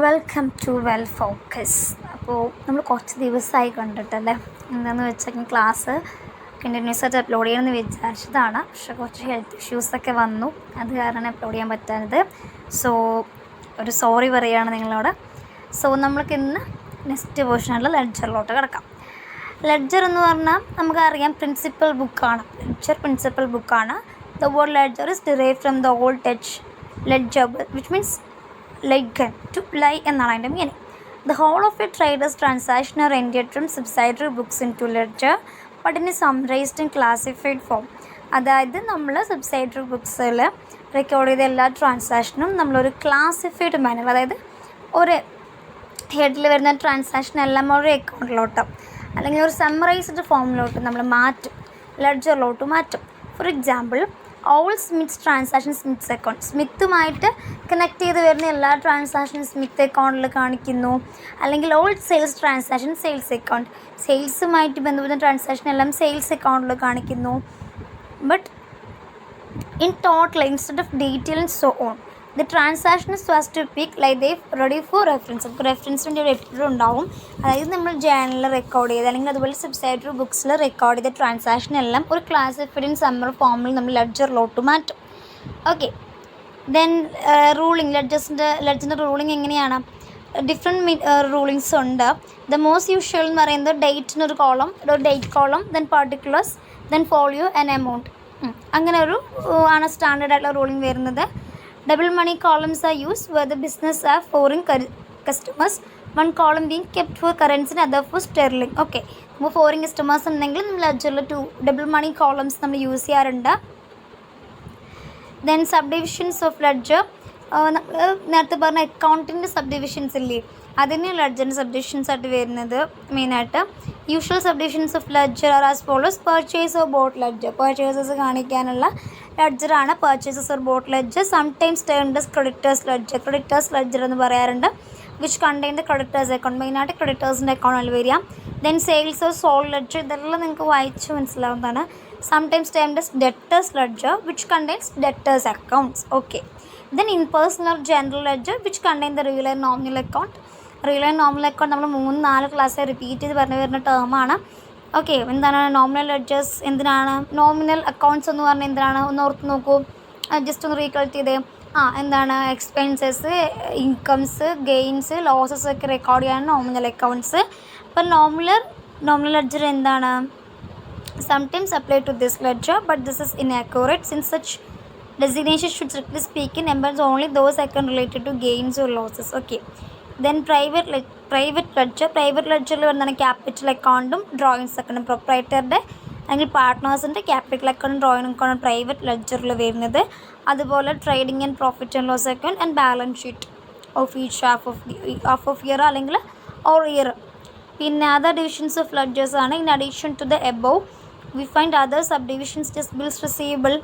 Welcome to well focus. അപ്പോൾ നമ്മൾ കുറച്ച് ദിവസമായി കണ്ടിട്ടല്ലേ. എന്താണെന്ന് വെച്ചാൽ ക്ലാസ് കണ്ടിന്യൂസ് ആയിട്ട് അപ്ലോഡ് ചെയ്യണമെന്ന് വിചാരിച്ചതാണ്. പക്ഷേ കുറച്ച് ഹെൽത്ത് ഇഷ്യൂസൊക്കെ വന്നു, അത് കാരണം അപ്ലോഡ് ചെയ്യാൻ പറ്റാത്തത്. സോ ഒരു സോറി പറയുകയാണ് നിങ്ങളോട്. സോ നമ്മൾക്ക് ഇന്ന് നെക്സ്റ്റ് പോർഷനുള്ള ലെഡ്ജറിലോട്ട് കിടക്കാം. ലെഡ്ജർ എന്ന് പറഞ്ഞാൽ നമുക്കറിയാം പ്രിൻസിപ്പൽ ബുക്കാണ്. ലെഡ്ജർ പ്രിൻസിപ്പൽ ബുക്കാണ്. The word ledger is derived from the old Dutch ledgable, which means ലൈഗൻ, ടു ലൈ എന്നാണ് അതിൻ്റെ meaning. The whole of a traders transaction are entered from subsidiary books in to ledger but in a summarised and classified form. അതായത് നമ്മൾ subsidiary ബുക്സിൽ record ചെയ്ത എല്ലാ ട്രാൻസാക്ഷനും നമ്മളൊരു classified manor, അതായത് ഒരു ഹെഡിൽ വരുന്ന ട്രാൻസാക്ഷൻ എല്ലാം ഒരു അക്കൗണ്ടിലോട്ട് അല്ലെങ്കിൽ ഒരു സമ്മറൈസ്ഡ് ഫോമിലോട്ട് നമ്മൾ മാറ്റും, ലെഡ്ജറിലോട്ട് മാറ്റും. For example, all Smith's transaction Smith's account, സ്മിത്തുമായിട്ട് കണക്ട് ചെയ്ത് വരുന്ന എല്ലാ ട്രാൻസാക്ഷനും സ്മിത്ത് അക്കൗണ്ടിൽ കാണിക്കുന്നു. അല്ലെങ്കിൽ all sales transaction sales account, സെയിൽസുമായിട്ട് ബന്ധപ്പെട്ട ട്രാൻസാക്ഷൻ എല്ലാം സെയിൽസ് അക്കൗണ്ടിൽ കാണിക്കുന്നു. But in total instead of detail and so on the transaction was to pick like they ready for reference. നമുക്ക് റെഫറൻസിൻ്റെ ഒരു എപ്പോഴും ഉണ്ടാവും. അതായത് നമ്മൾ ജേണലിൽ റെക്കോർഡ് ചെയ്ത് അല്ലെങ്കിൽ അതുപോലെ സബ്സിഡിയറി ബുക്സിൽ റെക്കോർഡ് ചെയ്ത ട്രാൻസാക്ഷൻ എല്ലാം ഒരു ക്ലാസിഫൈഡ് ഇൻ സമ്മർ ഫോമിൽ നമ്മൾ ലെഡ്ജറിലോട്ട് മാറ്റും. ഓക്കെ, ദെൻ റൂളിംഗ്, ലെഡ്ജറിൻ്റെ റൂളിംഗ് എങ്ങനെയാണ്? ഡിഫറെൻറ്റ് റൂളിങ്സ് ഉണ്ട്. ദ മോസ്റ്റ് യൂഷ്വൽ എന്ന് പറയുന്നത് ഡേറ്റിനൊരു കോളം, ഒരു date column, then particulars, then folio and amount. അങ്ങനെ ഒരു ആണ് സ്റ്റാൻഡേർഡ് ആയിട്ടുള്ള റൂളിംഗ് വരുന്നത്. Double money columns are used where the business have foreign customers, one column being kept for currency and other for sterling. Okay, നമ്മൾ foreign customers ഉണ്ടെങ്കിൽ നമ്മൾ ലെഡ്ജറിൽ double മണി columns നമ്മൾ use ചെയ്യാറുണ്ട്. Then sub divisions of ledger, നേരത്തെ പറഞ്ഞ അക്കൗണ്ടിൻ്റെ sub divisions ഇല്ലേ, അതിന് ലെഡ്ജറിൻ്റെ സബ് ഡിവിഷൻസ് ആയിട്ട് വരുന്നത് മെയിനായിട്ട്. Usual sub divisions of ledger are as follows. Purchase or bought ledger, purchases കാണിക്കാനുള്ള ലെഡ്ജറാണ് purchases or bought ledger. Sometimes termed as creditors ledger, creditors ledger എന്ന് പറയാറുണ്ട്. Which contain the creditors account, മെയിനായിട്ട് ക്രെഡിറ്റേഴ്സിൻ്റെ അക്കൗണ്ടിൽ വരിക. Then sales or sold ledger, ഇതെല്ലാം നിങ്ങൾക്ക് വായിച്ച് മനസ്സിലാവുന്നതാണ്. Sometimes termed as debtors ledger which contains debtors accounts. Okay, then impersonal or general ledger which contain the real and nominal account. Real and nominal account നമ്മൾ 3-4 ക്ലാസ്സിൽ repeat ചെയ്ത് പറഞ്ഞു വരുന്ന ടേമാണ്. Okay, എന്താണ് നോമിനൽ ലെഡ്ജേഴ്സ്? എന്തിനാണ് നോമിനൽ അക്കൗണ്ട്സ് എന്ന് പറഞ്ഞാൽ? എന്തിനാണ് ഒന്ന് ഓർത്ത് നോക്കൂ, ജസ്റ്റ് ഒന്ന് റീകളക്ട് ചെയ്തേ. എന്താണ് എക്സ്പെൻസസ്, ഇൻകംസ്, ഗെയിൻസ്, ലോസസ് ഒക്കെ റെക്കോർഡ് ചെയ്യാൻ നോമിനൽ അക്കൗണ്ട്സ്. അപ്പം നോമിനൽ ലെഡ്ജർ എന്താണ്? Sometimes apply to this ledger but this is inaccurate since such designation should strictly speaking numbers only those account related to gains or losses. Okay, then private ledger, private ledgerൽ വരുന്നതാണ് capital അക്കൗണ്ടും drawings അക്കൗണ്ടും. പ്രൊപ്രൈറ്ററുടെ അല്ലെങ്കിൽ പാർട്ട്നേഴ്സിൻ്റെ capital അക്കൗണ്ടും drawing അക്കൗണ്ടും private ലെഡ്ജറിൽ വരുന്നത്. അതുപോലെ trading and profit and loss account and balance sheet of each half of year അല്ലെങ്കിൽ ഓർ ഇയർ. പിന്നെ അതർ ഡിവിഷൻസ് ഓഫ് ലെഡ്ജേഴ്സ് ആണ്. In addition to the above we find other sub divisions just bills receivable,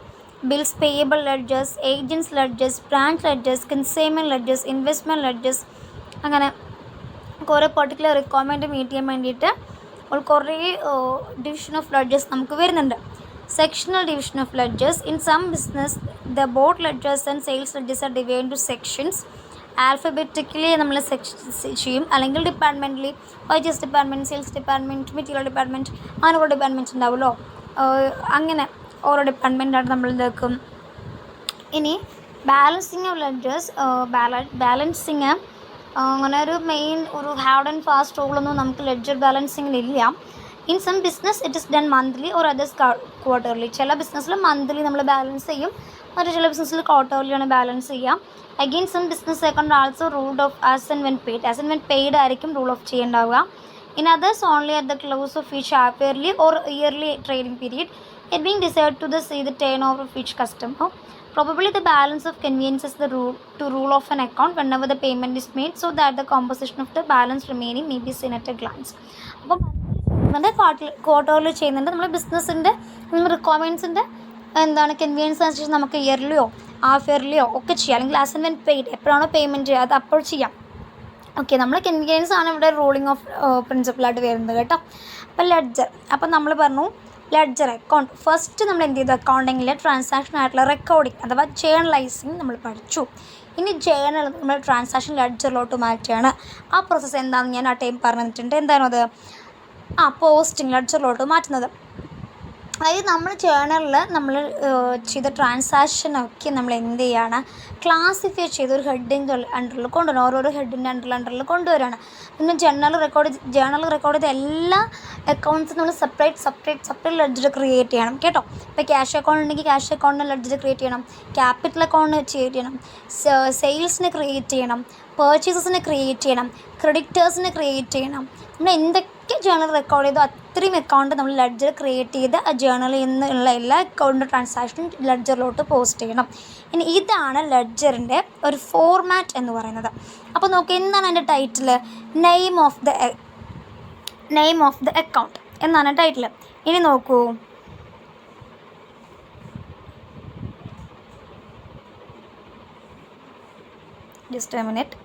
bills payable ledgers, agents ledgers, branch ledgers, consignment ledgers, investment ledgers. അങ്ങനെ കുറേ particular requirement meet ചെയ്യാൻ വേണ്ടിയിട്ട് കുറേ division of ledgers നമുക്ക് വരുന്നുണ്ട്. Sectional division of ledgers. In some business the bought ledgers and sales ledgers are divide into sections. Alphabetically നമ്മൾ section ചെയ്യും, അല്ലെങ്കിൽ departmentally purchase department, sales department, material department, അങ്ങനെ കുറേ ഡിപ്പാർട്ട്മെൻറ്റ്സ് ഉണ്ടാവുമല്ലോ. അങ്ങനെ ഓരോ ഡിപ്പാർട്ട്മെൻറ്റായിട്ട് നമ്മൾ ഇതാക്കും. ഇനി ബാലൻസിങ് ഓഫ് ലെഡ്ജേഴ്സ്, ബാലൻസിങ് അങ്ങനെ ഒരു മെയിൻ ഒരു ഹാർഡ് ആൻഡ് ഫാസ്റ്റ് റൂളൊന്നും നമുക്ക് ലെഡ്ജർ ബാലൻസിങ്ങിലില്ല. In some business it is done monthly or others quarterly. ചില ബിസിനസ്സിൽ മന്ത്ലി നമ്മൾ ബാലൻസ് ചെയ്യും, മറ്റു ചില ബിസിനസ്സിൽ ക്വാർട്ടർലിയാണ് ബാലൻസ് ചെയ്യുക. Again some business account also ruled off as and when paid, as and when paid ആയിരിക്കും റൂൾ ഓഫ് ചെയ്യേണ്ടാവുക. In others only at the close of each half yearly or yearly trading period, it being decided to see the turnover of each customer. Probably the balance of conveniences the rule of an account whenever the payment is made, so that the composition of the balance remaining may be seen at a glance. അപ്പോൾ quarterly ചെയ്യുന്നുണ്ട്. നമ്മൾ ബിസിനസ്സിൻ്റെ റിക്വയർമെൻറ്റ്സിൻ്റെ എന്താണ് convenience അനുസരിച്ച് നമുക്ക് ഇയർലിയോ half ഇയർലിയോ ഒക്കെ ചെയ്യാം, അല്ലെങ്കിൽ ആസ് ആൻഡ് വെൻ പെയ്ഡ് എപ്പോഴാണോ പേയ്മെൻറ്റ് ചെയ്യുക അത് അപ്പോൾ ചെയ്യാം. ഓക്കെ, നമ്മൾ കൺവീനിയൻസ് ആണ് ഇവിടെ റൂളിംഗ് ഓഫ് പ്രിൻസിപ്പിളായിട്ട് വരുന്നത് കേട്ടോ. അപ്പോൾ ലെഡ്ജർ, അപ്പം നമ്മൾ പറഞ്ഞു ലെഡ്ജർ അക്കൗണ്ട്. ഫസ്റ്റ് നമ്മൾ എന്ത് ചെയ്തു? അക്കൗണ്ടിങ്ങിലെ ട്രാൻസാക്ഷൻ ആയിട്ടുള്ള റെക്കോർഡിങ് അഥവാ ജേർണലൈസിങ് നമ്മൾ പഠിച്ചു. ഇനി ജേണൽ നമ്മൾ ട്രാൻസാക്ഷൻ ലെഡ്ജറിലോട്ട് മാറ്റുകയാണ്. ആ പ്രോസസ്സ് എന്താണെന്ന് ഞാൻ ആ ടൈം പറഞ്ഞു തന്നിട്ടുണ്ട്. എന്താണോ അത്? പോസ്റ്റിംഗ് ലെഡ്ജറിലോട്ട് മാറ്റുന്നത്. അതായത് നമ്മൾ ജേണലിൽ നമ്മൾ ചെയ്ത ട്രാൻസാക്ഷനൊക്കെ നമ്മൾ എന്ത് ചെയ്യുകയാണ്, ക്ലാസിഫൈ ചെയ്ത് ഒരു ഹെഡിൻ്റെ അണ്ടറിൽ കൊണ്ടുവരണം. ഓരോരോ ഹെഡിൻ്റെ അണ്ടറിൽ കൊണ്ടുവരികയാണ്. പിന്നെ ജേണൽ റെക്കോർഡ് ചെയ്ത എല്ലാ അക്കൗണ്ട്സും നമ്മൾ സെപ്പറേറ്റ് ലെഡ്ജർ ക്രിയേറ്റ് ചെയ്യണം കേട്ടോ. ഇപ്പോൾ ക്യാഷ് അക്കൗണ്ട് ഉണ്ടെങ്കിൽ ക്യാഷ് അക്കൗണ്ടിന് ലെഡ്ജർ ക്രിയേറ്റ് ചെയ്യണം, ക്യാപിറ്റൽ അക്കൗണ്ട് ക്രിയേറ്റ് ചെയ്യണം, സെയിൽസിന് ക്രിയേറ്റ് ചെയ്യണം, പർച്ചേസസിന് ക്രിയേറ്റ് ചെയ്യണം, ക്രെഡിറ്റേഴ്സിന് ക്രിയേറ്റ് ചെയ്യണം. നമ്മൾ എന്തൊക്കെ ജേണൽ റെക്കോർഡ് ചെയ്തോ അത്രയും അക്കൗണ്ട് നമ്മൾ ലെഡ്ജർ ക്രിയേറ്റ് ചെയ്ത് ആ ജേണലിൽ നിന്നുള്ള എല്ലാ അക്കൗണ്ട് ട്രാൻസാക്ഷനും ലെഡ്ജറിലോട്ട് പോസ്റ്റ് ചെയ്യണം. ഇനി ഇതാണ് ലെഡ്ജറിൻ്റെ ഒരു ഫോർമാറ്റ് എന്ന് പറയുന്നത്. അപ്പോൾ നോക്കുക, എന്താണ് അതിൻ്റെ title? Name of the account എന്നാണ് ടൈറ്റിൽ. ഇനി നോക്കൂ, ജസ്റ്റ് എ മിനിറ്റ്.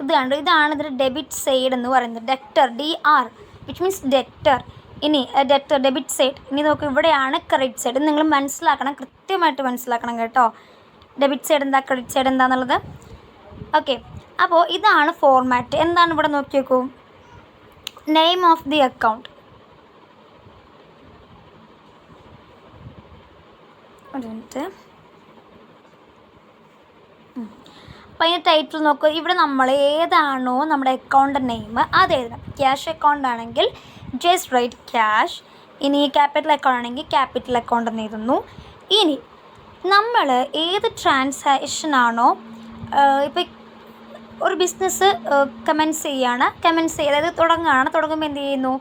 ഇത് കണ്ടു, ഇതാണ് ഇതിൻ്റെ ഡെബിറ്റ് സൈഡ് എന്ന് പറയുന്നത്. ഡെക്ടർ, DR വിച്ച് മീൻസ് ഡെക്ടർ. ഇനി ഡെബിറ്റ് സൈഡ്. ഇനി നോക്കൂ, ഇവിടെയാണ് ക്രെഡിറ്റ് സൈഡ്. നിങ്ങൾ മനസ്സിലാക്കണം, കൃത്യമായിട്ട് മനസ്സിലാക്കണം കേട്ടോ. ഡെബിറ്റ് സൈഡ് എന്താ, ക്രെഡിറ്റ് സൈഡ് എന്താണെന്നുള്ളത്. ഓക്കെ, അപ്പോൾ ഇതാണ് ഫോർമാറ്റ്. എന്താണ് ഇവിടെ നോക്കി നോക്കൂ, നെയിം ഓഫ് ദി അക്കൗണ്ട്. ഒരു മിനിറ്റ്. അപ്പോൾ അതിൻ്റെ ടൈറ്റിൽ നോക്കുക, ഇവിടെ നമ്മൾ ഏതാണോ നമ്മുടെ അക്കൗണ്ട് നെയിം അത് എഴുതണം. ക്യാഷ് അക്കൗണ്ട് ആണെങ്കിൽ ജസ്റ്റ് റൈറ്റ് ക്യാഷ്. ഇനി ക്യാപിറ്റൽ അക്കൗണ്ട് ആണെങ്കിൽ ക്യാപിറ്റൽ അക്കൗണ്ട് എന്ന് എഴുതുന്നു. ഇനി നമ്മൾ ഏത് ട്രാൻസാക്ഷനാണോ, ഇപ്പോൾ ഒരു ബിസിനസ് കമൻസ് അതായത് തുടങ്ങുമ്പോൾ എന്ത് ചെയ്യുന്നു,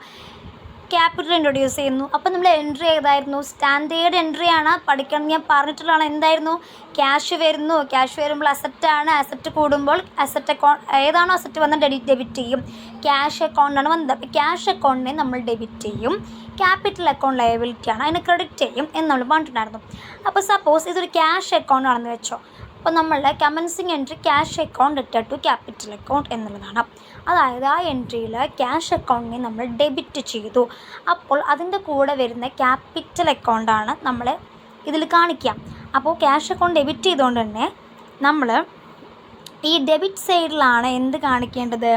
ക്യാപിറ്റൽ ഇൻട്രൊഡ്യൂസ് ചെയ്യുന്നു. അപ്പോൾ നമ്മൾ എൻട്രി ഏതായിരുന്നു, സ്റ്റാൻഡേർഡ് എൻട്രിയാണ്. പഠിക്കണം ഞാൻ പറഞ്ഞിട്ടുള്ളതാണ്. എന്തായിരുന്നു, ക്യാഷ് വരുന്നു, ക്യാഷ് വരുമ്പോൾ അസറ്റാണ്, അസറ്റ് കൂടുമ്പോൾ അസറ്റ് അക്കൗണ്ട് ഏതാണോ അസറ്റ് വന്നാൽ ഡെബിറ്റ് ചെയ്യും. ക്യാഷ് അക്കൗണ്ടാണ് വന്നത്, അപ്പോൾ ക്യാഷ് അക്കൗണ്ടിനെ നമ്മൾ ഡെബിറ്റ് ചെയ്യും. ക്യാപിറ്റൽ അക്കൗണ്ട് ലയബിലിറ്റിയാണ്, അതിനെ ക്രെഡിറ്റ് ചെയ്യും എന്ന് നമ്മൾ പറഞ്ഞിട്ടുണ്ടായിരുന്നു. അപ്പോൾ സപ്പോസ് ഇതൊരു ക്യാഷ് അക്കൗണ്ട് ആണെന്ന് വെച്ചോ, അപ്പോൾ നമ്മളുടെ commencing entry cash account debtor to capital account എന്നുള്ളതാണ്. അതായത് ആ എൻട്രിയിൽ ക്യാഷ് അക്കൗണ്ടിനെ നമ്മൾ ഡെബിറ്റ് ചെയ്തു. അപ്പോൾ അതിൻ്റെ കൂടെ വരുന്ന ക്യാപിറ്റൽ അക്കൗണ്ടാണ് നമ്മൾ ഇതിൽ കാണിക്കുക. അപ്പോൾ ക്യാഷ് അക്കൗണ്ട് ഡെബിറ്റ് ചെയ്തുകൊണ്ട് തന്നെ നമ്മൾ ഈ ഡെബിറ്റ് സൈഡിലാണ് എന്ത് കാണിക്കേണ്ടത്,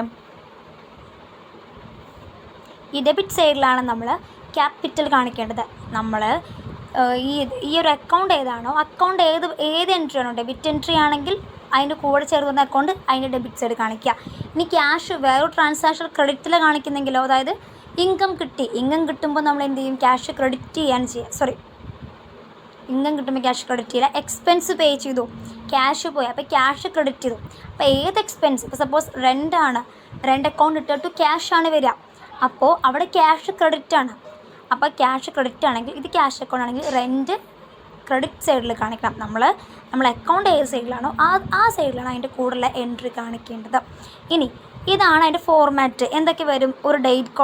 ഈ ഡെബിറ്റ് സൈഡിലാണ് നമ്മൾ ക്യാപിറ്റൽ കാണിക്കേണ്ടത്. നമ്മൾ ഈ ഒരു അക്കൗണ്ട് ഏതാണോ, അക്കൗണ്ട് ഏത് എൻട്രി ആണോ, ഡെബിറ്റ് എൻട്രി ആണെങ്കിൽ അതിൻ്റെ കൂടെ ചേർന്ന അക്കൗണ്ട് അതിൻ്റെ ഡെബിറ്റ് സൈഡ് കാണിക്കുക. ഇനി ക്യാഷ് വേറൊരു ട്രാൻസാക്ഷൻ ക്രെഡിറ്റിൽ കാണിക്കുന്നെങ്കിലോ, അതായത് ഇൻകം കിട്ടുമ്പോൾ നമ്മൾ എന്ത് ചെയ്യും, ക്യാഷ് ക്രെഡിറ്റ് ഇൻകം കിട്ടുമ്പോൾ ക്യാഷ് ക്രെഡിറ്റ് ചെയ്യില്ല. എക്സ്പെൻസ് പേ ചെയ്തു, ക്യാഷ് പോയി, അപ്പോൾ ക്യാഷ് ക്രെഡിറ്റ് ചെയ്തു. അപ്പോൾ ഏത് എക്സ്പെൻസ്, ഇപ്പോൾ സപ്പോസ് റെൻ്റ് അക്കൗണ്ട് ഇട്ടിട്ട് ക്യാഷ് ആണ് വരിക, അപ്പോൾ അവിടെ ക്യാഷ് ക്രെഡിറ്റ് ആണ്. അപ്പോൾ ക്യാഷ് ക്രെഡിറ്റ് ആണെങ്കിൽ ഇത് ക്യാഷ് അക്കൗണ്ട് ആണെങ്കിൽ റെൻറ്റ് ക്രെഡിറ്റ് സൈഡിൽ കാണിക്കണം. നമ്മൾ അക്കൗണ്ട് ഏത് സൈഡിലാണോ ആ സൈഡിലാണ് അതിൻ്റെ കൂടുതലുള്ള എൻട്രി കാണിക്കേണ്ടത്. ഇനി ഇതാണ് അതിൻ്റെ ഫോർമാറ്റ്. എന്തൊക്കെ വരും, ഒരു ഡേറ്റ്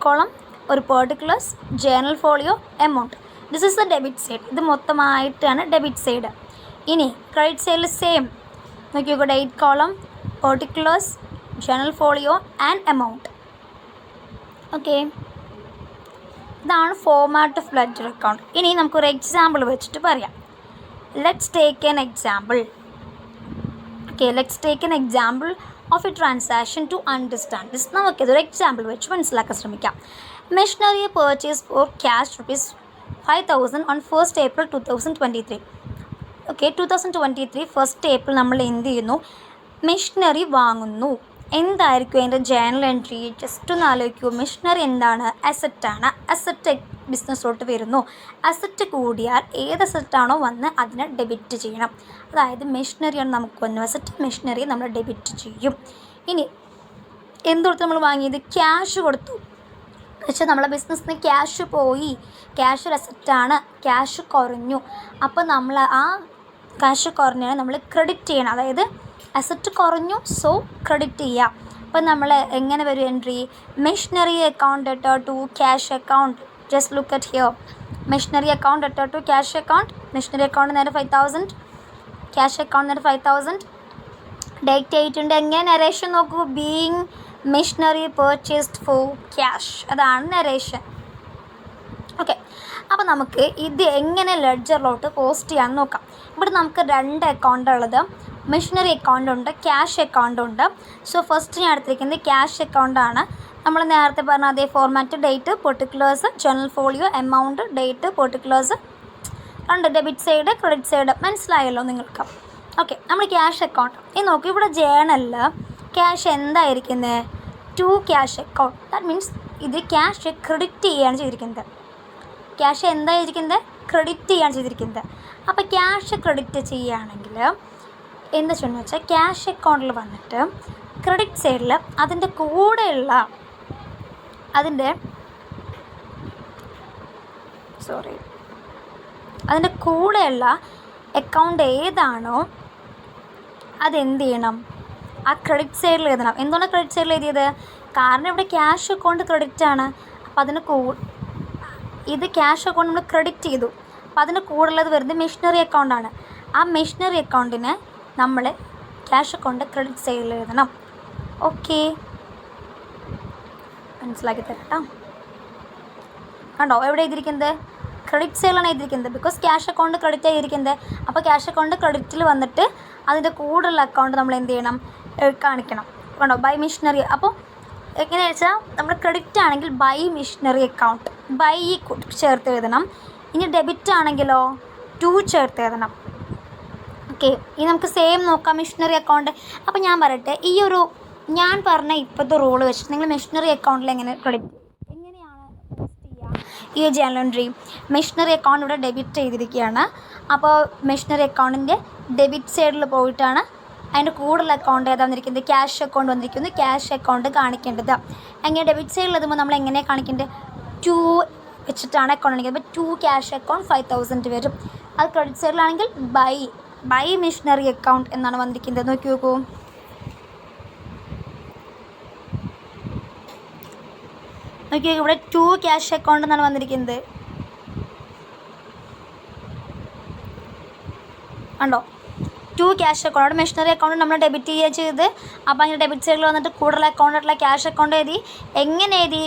കോളം, ഒരു particulars, journal folio, amount. This is the debit side. ഇത് മൊത്തമായിട്ടാണ് ഡെബിറ്റ് സൈഡ്. ഇനി ക്രെഡിറ്റ് സൈഡിൽ സെയിം നോക്കിയോ, date column, particulars, journal folio and amount. Okay, ഇതാണ് ഫോർമാറ്റ് ഓഫ് ലെഡ്ജർ അക്കൗണ്ട്. ഇനി നമുക്കൊരു എക്സാമ്പിൾ വെച്ചിട്ട് പറയാം. Let's take an example. Of a transaction to understand this. നമുക്കിതൊരു എക്സാമ്പിൾ വെച്ച് മനസ്സിലാക്കാൻ ശ്രമിക്കാം. Machinery purchase for cash ₹5,000 on 1st April 2023. 2023 1st April നമ്മൾ എന്ത് ചെയ്യുന്നു, മെഷീനറി വാങ്ങുന്നു. എന്തായിരിക്കും അതിൻ്റെ ജേർണൽ എൻട്രി? ജസ്റ്റ് ഒന്ന് ആലോചിക്കൂ. മെഷീനറി എന്താണ്, അസറ്റാണ്. അസറ്റ് ബിസിനസ്സിലോട്ട് വരുന്നു. അസറ്റ് കൂടിയാൽ ഏത് അസറ്റാണോ വന്ന് അതിനെ ഡെബിറ്റ് ചെയ്യണം. അതായത് മെഷീനറിയാണ് നമുക്ക് വന്നു അസറ്റ്, മെഷീനറി നമ്മൾ ഡെബിറ്റ് ചെയ്യും. ഇനി എന്തുകൊടുത്ത് നമ്മൾ വാങ്ങിയത്, ക്യാഷ് കൊടുത്തു. പക്ഷേ നമ്മളെ ബിസിനസ്സിൽ നിന്ന് ക്യാഷ് പോയി, ക്യാഷ് ഒരു അസറ്റാണ്, ക്യാഷ് കുറഞ്ഞു. അപ്പോൾ നമ്മൾ ആ ക്യാഷ് കുറഞ്ഞാൽ നമ്മൾ ക്രെഡിറ്റ് ചെയ്യണം. അതായത് അസറ്റ് കുറഞ്ഞു, സോ ക്രെഡിറ്റ് ചെയ്യാം. അപ്പോൾ നമ്മൾ എങ്ങനെ വരും entry, machinery account debtor to cash account. Just look at here, machinery account debtor to cash account. Machinery account നേരെ 5,000, ക്യാഷ് അക്കൗണ്ട് നേരെ 5,000. ഡേറ്റ് ചെയ്തിട്ടുണ്ട്. എങ്ങനെ നരേഷൻ നോക്കൂ, being machinery purchased for cash, അതാണ് നരേഷൻ. ഓക്കെ, അപ്പോൾ നമുക്ക് ഇത് എങ്ങനെ ലെഡ്ജറിലോട്ട് പോസ്റ്റ് ചെയ്യാമെന്ന് നോക്കാം. ഇവിടെ നമുക്ക് 2 അക്കൗണ്ട് ഉള്ളത്, മെഷീനറി അക്കൗണ്ട് ഉണ്ട്, ക്യാഷ് അക്കൗണ്ട് ഉണ്ട്. സോ ഫസ്റ്റ് ഞാൻ എടുത്തിരിക്കുന്നത് ക്യാഷ് അക്കൗണ്ടാണ്. നമ്മൾ നേരത്തെ പറഞ്ഞ അതേ format, date, particulars, journal folio, amount, date, particulars, ഉണ്ട് ഡെബിറ്റ് സൈഡ്, ക്രെഡിറ്റ് സൈഡ്, മനസ്സിലായല്ലോ നിങ്ങൾക്ക്. ഓക്കെ, നമ്മൾ ക്യാഷ് അക്കൗണ്ട് ഈ നോക്കി. ഇവിടെ ജേണലിൽ ക്യാഷ് എന്തായിരിക്കുന്നത്, 2 ക്യാഷ് അക്കൗണ്ട്. ദാറ്റ് മീൻസ് ഇത് ക്യാഷ് ക്രെഡിറ്റ് ചെയ്യുകയാണ് ചെയ്തിരിക്കുന്നത്. ക്യാഷ് എന്തായിരിക്കുന്നത്, ക്രെഡിറ്റ് ചെയ്യുകയാണ് ചെയ്തിരിക്കുന്നത്. അപ്പോൾ ക്യാഷ് ക്രെഡിറ്റ് ചെയ്യുകയാണെങ്കിൽ എന്താ ചെയ്യുന്നത് വെച്ചാൽ, ക്യാഷ് അക്കൗണ്ടിൽ വന്നിട്ട് ക്രെഡിറ്റ് സൈഡിൽ അതിൻ്റെ കൂടെയുള്ള അതിൻ്റെ അക്കൗണ്ട് ഏതാണോ അതെന്ത് ചെയ്യണം, ആ ക്രെഡിറ്റ് സൈഡിൽ എഴുതണം. എന്തുകൊണ്ടാണ് ക്രെഡിറ്റ് സൈഡിൽ എഴുതിയത്, കാരണം ഇവിടെ ക്യാഷ് അക്കൗണ്ട് ക്രെഡിറ്റ് ആണ്. അപ്പോൾ അതിന് ഇത് ക്യാഷ് അക്കൗണ്ട് നമ്മൾ ക്രെഡിറ്റ് ചെയ്തു. അപ്പോൾ അതിന് കൂടുള്ളത് വരുന്നത് മെഷീനറി അക്കൗണ്ടാണ്. ആ മെഷീനറി അക്കൗണ്ടിന് നമ്മൾ ക്യാഷ് അക്കൗണ്ട് ക്രെഡിറ്റ് സൈഡിൽ എഴുതണം. ഓക്കെ, മനസ്സിലാക്കി തരാം. കണ്ടോ എവിടെ എഴുതിയിരിക്കുന്നത്, ക്രെഡിറ്റ് സൈഡിലാണ് എഴുതിയിരിക്കുന്നത്. ബിക്കോസ് ക്യാഷ് അക്കൗണ്ട് ക്രെഡിറ്റ് ആയിരിക്കുന്നത്. അപ്പോൾ ക്യാഷ് അക്കൗണ്ട് ക്രെഡിറ്റിൽ വന്നിട്ട് അതിൻ്റെ കൂടുതലുള്ള അക്കൗണ്ട് നമ്മൾ എന്ത് ചെയ്യണം, കാണിക്കണം. കണ്ടോ, ബൈ മെഷീനറി. അപ്പോൾ എങ്ങനെയാണെന്ന് വെച്ചാൽ, നമ്മൾ ക്രെഡിറ്റ് ആണെങ്കിൽ ബൈ മെഷീനറി അക്കൗണ്ട്, ബൈ ചേർത്ത് എഴുതണം. ഇനി ഡെബിറ്റ് ആണെങ്കിലോ 2 ചേർത്ത് എഴുതണം. ഓക്കെ, ഇനി നമുക്ക് സെയിം നോക്കാം മെഷീനറി അക്കൗണ്ട്. അപ്പോൾ ഞാൻ പറയട്ടെ, ഞാൻ പറഞ്ഞ ഇപ്പോഴത്തെ റൂൾ വെച്ചിട്ട് നിങ്ങൾ മെഷീനറി അക്കൗണ്ടിൽ എങ്ങനെയാണ് പോസ്റ്റ് ചെയ്യുക, ഈ ജേർണൽ എൻട്രി. മെഷീനറി അക്കൗണ്ട് ഇവിടെ ഡെബിറ്റ് ചെയ്തിരിക്കുകയാണ്. അപ്പോൾ മെഷീനറി അക്കൗണ്ടിൻ്റെ ഡെബിറ്റ് സൈഡിൽ പോയിട്ടാണ് അതിൻ്റെ കൂടുതൽ അക്കൗണ്ട് ഏതാ വന്നിരിക്കുന്നത്, ക്യാഷ് അക്കൗണ്ട് വന്നിരിക്കുന്നത്. ക്യാഷ് അക്കൗണ്ട് കാണിക്കേണ്ടത് എങ്ങനെ, ഡെബിറ്റ് സൈഡിൽ എഴുതുമ്പോൾ നമ്മൾ എങ്ങനെ കാണിക്കേണ്ടത്, 2 വെച്ചിട്ടാണ് അക്കൗണ്ട് കാണിക്കുന്നത്. അപ്പോൾ 2 ക്യാഷ് അക്കൗണ്ട് 5000 വരും. അത് ക്രെഡിറ്റ് സൈഡിലാണെങ്കിൽ ബൈ മെഷീനറി അക്കൗണ്ട് എന്നാണ് വന്നിരിക്കുന്നത്. നോക്കി നോക്കൂ, ഇവിടെ 2 ക്യാഷ് അക്കൗണ്ട് എന്നാണ് വന്നിരിക്കുന്നത്. കണ്ടോ, 2 ക്യാഷ് അക്കൗണ്ട്. മെഷീനറി അക്കൗണ്ട് നമ്മൾ ഡെബിറ്റ് ചെയ്യുക ചെയ്ത്. അപ്പോൾ അതിൻ്റെ ഡെബിറ്റ് സൈഡിൽ വന്നിട്ട് കൂടുതൽ അക്കൗണ്ടായിട്ടുള്ള ക്യാഷ് അക്കൗണ്ട് എഴുതി. എങ്ങനെ എഴുതി,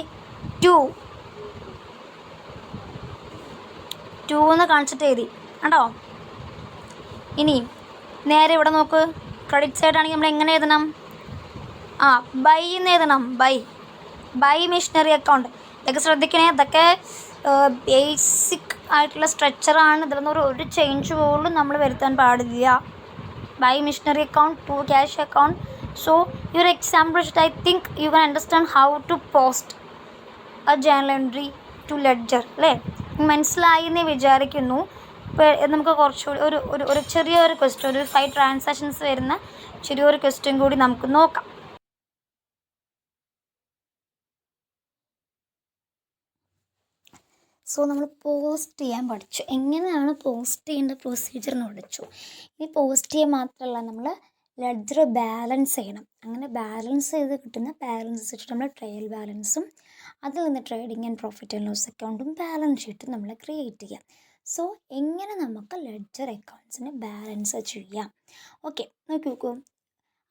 2 എന്ന് കാണിച്ചിട്ട് എഴുതി. കണ്ടോ, ഇനി നേരെ ഇവിടെ നോക്ക്, ക്രെഡിറ്റ് സൈഡ് ആണെങ്കിൽ നമ്മൾ എങ്ങനെ എഴുതണം, ബൈ എന്ന് എഴുതണം. By machinery account. ഇതൊക്കെ ശ്രദ്ധിക്കണേ, ഇതൊക്കെ ബേസിക് ആയിട്ടുള്ള സ്ട്രക്ചറാണ്. ഇതിലൊന്നും ഒരു ചേഞ്ച് പോലും നമ്മൾ വരുത്താൻ പാടില്ല. By machinery account, 2 cash account. So your example I think you can understand how to post a journal entry to ledger, അല്ലേ? മനസ്സിലായി എന്ന് വിചാരിക്കുന്നു. ഇപ്പോൾ നമുക്ക് കുറച്ചുകൂടി ഒരു ചെറിയൊരു ക്വസ്റ്റ്യൻ, ഒരു 5 ട്രാൻസാക്ഷൻസ് വരുന്ന ചെറിയൊരു ക്വസ്റ്റ്യൻ കൂടി നമുക്ക് നോക്കാം. സോ നമ്മൾ പോസ്റ്റ് ചെയ്യാൻ പഠിച്ചു. എങ്ങനെയാണ് പോസ്റ്റ് ചെയ്യേണ്ട പ്രൊസീജിയർ എന്ന് പഠിച്ചു. ഇനി പോസ്റ്റ് ചെയ്യാൻ മാത്രമല്ല, നമ്മൾ ലെഡ്ജർ ബാലൻസ് ചെയ്യണം. അങ്ങനെ ബാലൻസ് ചെയ്ത് കിട്ടുന്ന ബാലൻസ് വെച്ചിട്ട് നമ്മൾ ട്രയൽ ബാലൻസും അതിൽ നിന്ന് trading and profit and loss അക്കൗണ്ടും ബാലൻസ് ഷീറ്റും നമ്മൾ ക്രിയേറ്റ് ചെയ്യാം. സോ എങ്ങനെ നമുക്ക് ലെഡ്ജർ അക്കൗണ്ട്സിനെ ബാലൻസ് ചെയ്യാം. ഓക്കെ, നോക്കൂ.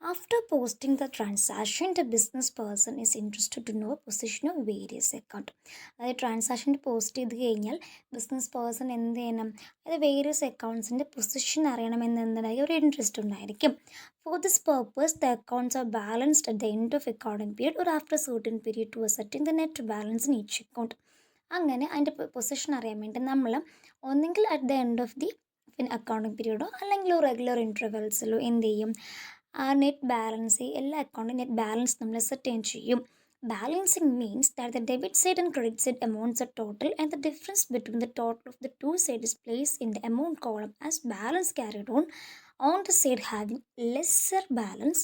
After posting the transaction, the business person is interested to know position of various account. അതായത് ട്രാൻസാക്ഷൻ പോസ്റ്റ് ചെയ്ത് കഴിഞ്ഞാൽ ബിസിനസ് പേഴ്സൺ എന്ത് ചെയ്യണം, അത് വേരിയസ് അക്കൗണ്ട്സിൻ്റെ പൊസിഷൻ അറിയണമെന്ന് എന്തായാലും ഒരു ഇൻട്രസ്റ്റ് ഉണ്ടായിരിക്കും. For this purpose the accounts are balanced at the end of accounting period or after certain period to ascertain the net balance in each account. അങ്ങനെ അതിൻ്റെ പൊസിഷൻ അറിയാൻ വേണ്ടി നമ്മൾ ഒന്നെങ്കിൽ at the end of the accounting പീരീഡോ അല്ലെങ്കിൽ regular ഇൻ്റർവെൽസിലോ എന്ത് ചെയ്യും, ആ നെറ്റ് ബാലൻസ്, എല്ലാ അക്കൗണ്ടും നെറ്റ് ബാലൻസ് നമ്മൾ സെറ്റ് ചെയ്യും. Balancing means that the debit side and credit side amounts are total and the difference between the total of the 2 side is placed in the amount column as balance carried on the side having lesser balance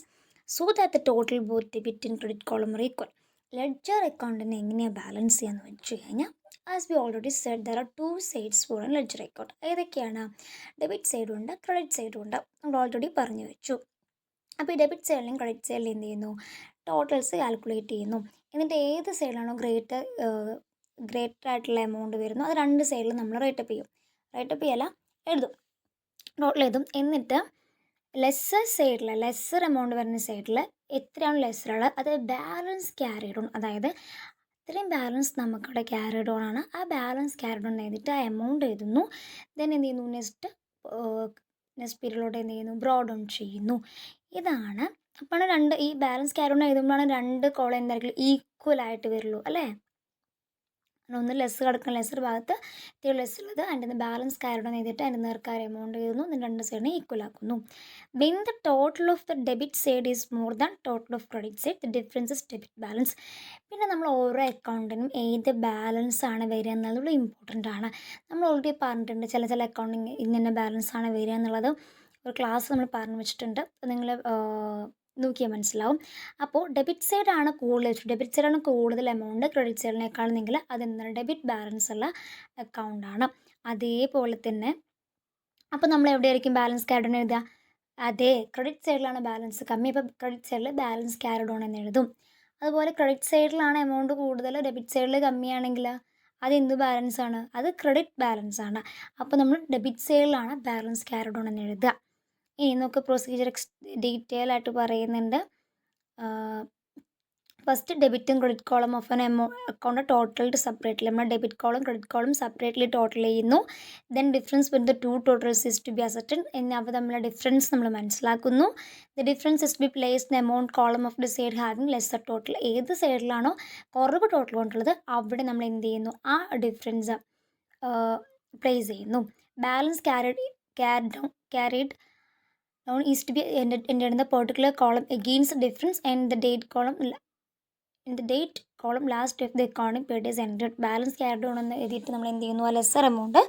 so that the total both debit and credit column are equal. Ledger അക്കൗണ്ടിനെ എങ്ങനെയാണ് balance ചെയ്യാന്ന് വെച്ച് കഴിഞ്ഞാൽ, as we already said there R 2 sides for a ledger account. ഏതൊക്കെയാണ്, debit സൈഡും ഉണ്ട്, credit സൈഡും ഉണ്ട്. നമ്മൾ ഓൾറെഡി പറഞ്ഞു വെച്ചു. അപ്പോൾ ഈ ഡെബിറ്റ് സൈഡിലും ക്രെഡിറ്റ് സൈഡിലും എന്ത് ചെയ്യുന്നു, ടോട്ടൽസ് കാൽക്കുലേറ്റ് ചെയ്യുന്നു. എന്നിട്ട് ഏത് സൈഡിലാണോ ഗ്രേറ്റർ ആയിട്ടുള്ള എമൗണ്ട് വരുന്നു, അത് 2 സൈഡിലും നമ്മൾ റൈറ്റപ്പ് ചെയ്യും. റൈറ്റപ്പ് ചെയ്യല എഴുതും, ടോട്ടൽ എഴുതും. എന്നിട്ട് ലെസ്സർ സൈഡിൽ ലെസ്സർ എമൗണ്ട് വരുന്ന സൈഡിൽ എത്രയാണ് ലെസ്സർ ഉള്ളത് അത് ബാലൻസ് ക്യാരിഡ് ഓൺ, അതായത് ഇത്രയും ബാലൻസ് നമുക്കിവിടെ ക്യാരിഡ് ഓൺ ആണ്. ആ ബാലൻസ് ക്യാരിഡ് ഓൺ എഴുതിയിട്ട് ആ എമൗണ്ട് എഴുതുന്നു. ദെൻ എന്ത് ചെയ്യുന്നു, നെക്സ്റ്റ് പീരീഡിലോട്ട് എന്ത് ചെയ്യുന്നു, ബ്രോഡ് ഓൺ ചെയ്യുന്നു. ഇതാണ് അപ്പോൾ ഈ ബാലൻസ് ക്യാരിഡ് ഓൺ എഴുതുമ്പോഴാണ് രണ്ട് കോളം എന്തായിരിക്കും ഈക്വൽ ആയിട്ട് വരുള്ളൂ അല്ലേ. ഒന്ന് ലെസ് കിടക്കുന്ന ലെസ്സർ ഭാഗത്ത് ലെസ് ഉള്ളത് അതിൻ്റെ ബാലൻസ് ക്യാരിഡ് ഓൺ ചെയ്തിട്ട് അതിൻ്റെ നേർക്കാർ എമൗണ്ട് എഴുതുന്നു. രണ്ട് സൈഡിനെ ഈക്വൽ ആക്കുന്നു. When the total of the debit side is more than total of credit side the difference is debit balance. പിന്നെ നമ്മൾ ഓരോ അക്കൗണ്ടിനും ഏത് ബാലൻസ് ആണ് വരിക എന്നുള്ളത് ഇമ്പോർട്ടൻ്റ് ആണ്. നമ്മൾ ഓൾറെഡി പറഞ്ഞിട്ടുണ്ട് ചില അക്കൗണ്ടിങ് ഇങ്ങനെ ബാലൻസ് ആണ് വരിക എന്നുള്ളത് ഒരു ക്ലാസ് നമ്മൾ പറഞ്ഞു വെച്ചിട്ടുണ്ട്. നിങ്ങൾ നോക്കിയാൽ മനസ്സിലാവും. അപ്പോൾ ഡെബിറ്റ് സൈഡാണ് കൂടുതൽ എമൗണ്ട് ക്രെഡിറ്റ് സൈഡിനേക്കാളെങ്കിൽ അതെന്താണ് ഡെബിറ്റ് ബാലൻസ് ഉള്ള അക്കൗണ്ടാണ്. അതേപോലെ തന്നെ അപ്പോൾ നമ്മൾ എവിടെയായിരിക്കും ബാലൻസ് ക്യാരിഡ് ഓൺ എഴുതുക, അതെ ക്രെഡിറ്റ് സൈഡിലാണ് ബാലൻസ് കമ്മി, അപ്പോൾ ക്രെഡിറ്റ് സൈഡിൽ ബാലൻസ് ക്യാരിഡ് ഓൺ എന്ന് എഴുതും. അതുപോലെ ക്രെഡിറ്റ് സൈഡിലാണ് എമൗണ്ട് കൂടുതൽ ഡെബിറ്റ് സൈഡിൽ കമ്മിയാണെങ്കിൽ അത് എന്ത് ബാലൻസ് ആണ്, അത് ക്രെഡിറ്റ് ബാലൻസ് ആണ്. അപ്പോൾ നമ്മൾ ഡെബിറ്റ് സൈഡിലാണ് ബാലൻസ് ക്യാരിഡ് ഓൺ എന്ന് എഴുതുക. ഇനി നമുക്ക് പ്രൊസീജിയർ ഡീറ്റെയിൽ ആയിട്ട് പറയുന്നുണ്ട്. ഫസ്റ്റ് ഡെബിറ്റും credit column of an account totalled separately. നമ്മൾ debit column credit column separately total ചെയ്യുന്നു. Then difference with the two totals is to be ascertained. അവ തമ്മിലുള്ള ഡിഫറൻസ് നമ്മൾ മനസ്സിലാക്കുന്നു. The difference is be place the amount column of the side having lesser total. ഏത് സൈഡിലാണോ കുറവ് total കൊണ്ടുള്ളത് അവിടെ നമ്മൾ എന്ത് ചെയ്യുന്നു, ആ ഡിഫറൻസ് പ്ലേസ് ചെയ്യുന്നു. Balance carried down is to be entered in the particular column against the difference and the date column last of the accounting period is entered. Balance carried on എന്ന് എഴുതിയിട്ട് നമ്മൾ എന്ത് ചെയ്യുന്നു, ആ ലെസ്സർ എമൗണ്ട്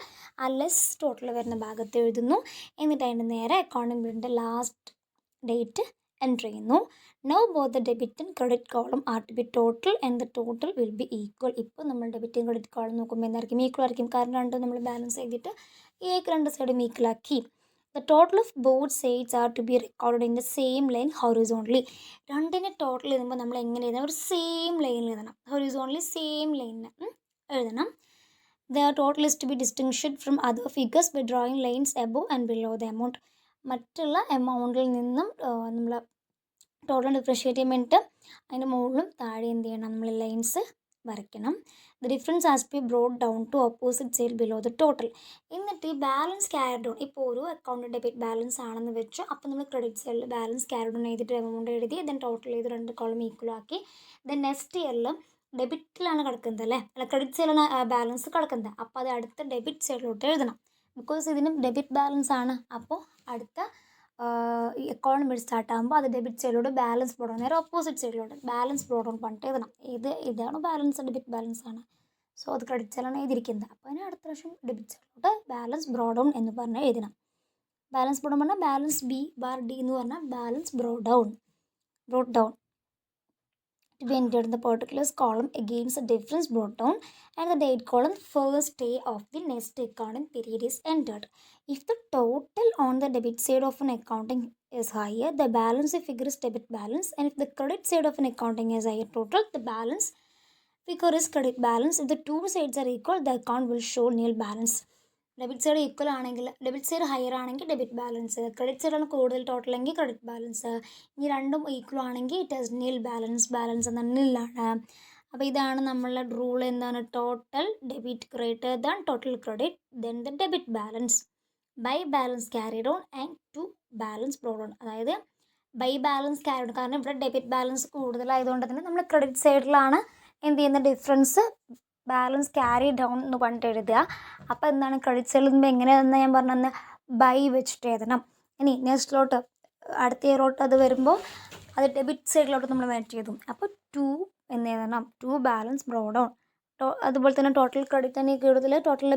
ആ less total വരുന്ന ഭാഗത്ത് എഴുതുന്നു. എന്നിട്ട് അതിൻ്റെ നേരെ അക്കൗണ്ടിങ് പീരീഡിൻ്റെ ലാസ്റ്റ് ഡേറ്റ് എൻ്റർ ചെയ്യുന്നു. Now both the debit and credit column are to be total and the total will be equal. ഇപ്പോൾ നമ്മൾ ഡെബിറ്റും ക്രെഡിറ്റ് കോളം നോക്കുമ്പോൾ എന്തായിരിക്കും, ഈക്വൽ ആയിരിക്കും. കാരണം രണ്ടും നമ്മൾ ബാലൻസ് ചെയ്തിട്ട് രണ്ട് സൈഡും ഈക്വലാക്കി. The total of both sides are to be recorded in the same line horizontally. രണ്ടിനെ ടോട്ടൽ എഴുതുമ്പോൾ നമ്മൾ എങ്ങനെ എഴുതണം, ഒരു സെയിം ലൈനിൽ എഴുതണം. ഹൊറിസോണ്ടലി സെയിം ലൈനിൽ എഴുതണം. The total is to be distinguished from other figures by drawing lines above and below the amount. മറ്റുള്ള എമൗണ്ടിൽ നിന്നും നമ്മൾ ടോട്ടൽ ഡിഫറൻഷ്യേറ്റ് ചെയ്യാൻ വേണ്ടിയിട്ട് അതിൻ്റെ മുകളിലും താഴെ എന്ത് ചെയ്യണം, നമ്മൾ ലൈൻസ് വരയ്ക്കണം. The difference has be brought down to opposite side below the total. എന്നിട്ട് ഈ ബാലൻസ് ക്യാരിഡ് ഓൺ, ഇപ്പോൾ ഒരു അക്കൗണ്ട് ഡെബിറ്റ് ബാലൻസ് ആണെന്ന് വെച്ചു. അപ്പോൾ നമ്മൾ ക്രെഡിറ്റ് സൈഡിൽ ബാലൻസ് ക്യാരിഡ് ഓൺ എഴുതിയിട്ട് എമൗണ്ട് എഴുതി, ദെൻ ടോട്ടൽ ചെയ്ത് രണ്ട് കോളം ഈക്വൽ ആക്കി. ദെൻ നെക്സ്റ്റ് ഇയറിൽ ഡെബിറ്റിലാണ് കിടക്കുന്നത് അല്ലേ, അല്ല ക്രെഡിറ്റ് സൈഡിലാണ് ബാലൻസ് കിടക്കുന്നത്. അപ്പോൾ അത് അടുത്ത ഡെബിറ്റ് സൈഡിലോട്ട് എഴുതണം. ബിക്കോസ് ഇതിനും ഡെബിറ്റ് ബാലൻസ് ആണ്. അപ്പോൾ അടുത്ത ഈ അക്കൗണ്ട് ബിൽ സ്റ്റാർട്ട് ആകുമ്പോൾ അത് ഡെബിറ്റ് സൈഡിലോട്ട് ബാലൻസ് ബ്രോഡ് ഓൺ, നേരെ ഓപ്പോസിറ്റ് സൈഡിലോട്ട് ബാലൻസ് ബ്രോഡ് ഓൺ പറഞ്ഞിട്ട് എഴുതണം. ഇതാണ് ബാലൻസ്, ഡെബിറ്റ് ബാലൻസ് ആണ്. സോ അത് ക്രെഡിറ്റ് സൈഡിലാണ് എഴുതിയിരിക്കുന്നത്. അപ്പോൾ അതിന് അടുത്ത പ്രാവശ്യം ഡെബിറ്റ് സൈഡിലോട്ട് ബാലൻസ് ബ്രോഡ് ഓൺ എന്ന് പറഞ്ഞാൽ എഴുതണം. ബാലൻസ് ബ്രോഡ് ഓൺ പറഞ്ഞാൽ ബാലൻസ് ബി ബാർ ഡി എന്ന് പറഞ്ഞാൽ balance broad down to be entered in the particulars column against the difference brought down and the date column first day of the next accounting period is entered. If the total on the debit side of an accounting is higher, the balance figure is debit balance, and if the credit side of an accounting is higher total, the balance figure is credit balance. If the two sides are equal, the account will show nil balance. Debit side equal ആണെങ്കിൽ, debit side higher ആണെങ്കിൽ debit balance, credit സൈഡാണ് കൂടുതൽ total എങ്കിൽ credit balance. ഇനി രണ്ടും equal ആണെങ്കിൽ it is നിൽ balance എന്നാൽ നില്ലാണ്. അപ്പോൾ ഇതാണ് നമ്മളുടെ റൂൾ. എന്താണ്, total debit greater than total credit, then the debit balance by balance carried on and to balance brought on. അതായത് ബൈ ബാലൻസ് ക്യാരിഡ് ഓൺ, കാരണം ഇവിടെ ഡെബിറ്റ് ബാലൻസ് കൂടുതലായതുകൊണ്ട് തന്നെ നമ്മൾ ക്രെഡിറ്റ് സൈഡിലാണ് എന്ത് ചെയ്യുന്ന ഡിഫറൻസ് ബാലൻസ് ക്യാരി ഡൗൺ എന്ന് പറഞ്ഞിട്ട് എഴുതുക. അപ്പോൾ എന്താണ്, ക്രെഡിറ്റ് സൈഡിൽ നിന്ന് എങ്ങനെയാണെന്ന് ഞാൻ പറഞ്ഞത് ബൈ വെച്ചിട്ട് എഴുതണം. ഇനി നെക്സ്റ്റിലോട്ട് അടുത്ത ഇയറോട്ട് അത് വരുമ്പോൾ അത് ഡെബിറ്റ് സൈഡിലോട്ട് നമ്മൾ മാറ്റി എഴുതും. അപ്പോൾ ടു എന്ന് എഴുതണം, ടു ബാലൻസ് ബ്രോഡ് ഓൺ. അതുപോലെ തന്നെ ടോട്ടൽ ക്രെഡിറ്റ് തന്നെ കൂടുതൽ, ടോട്ടൽ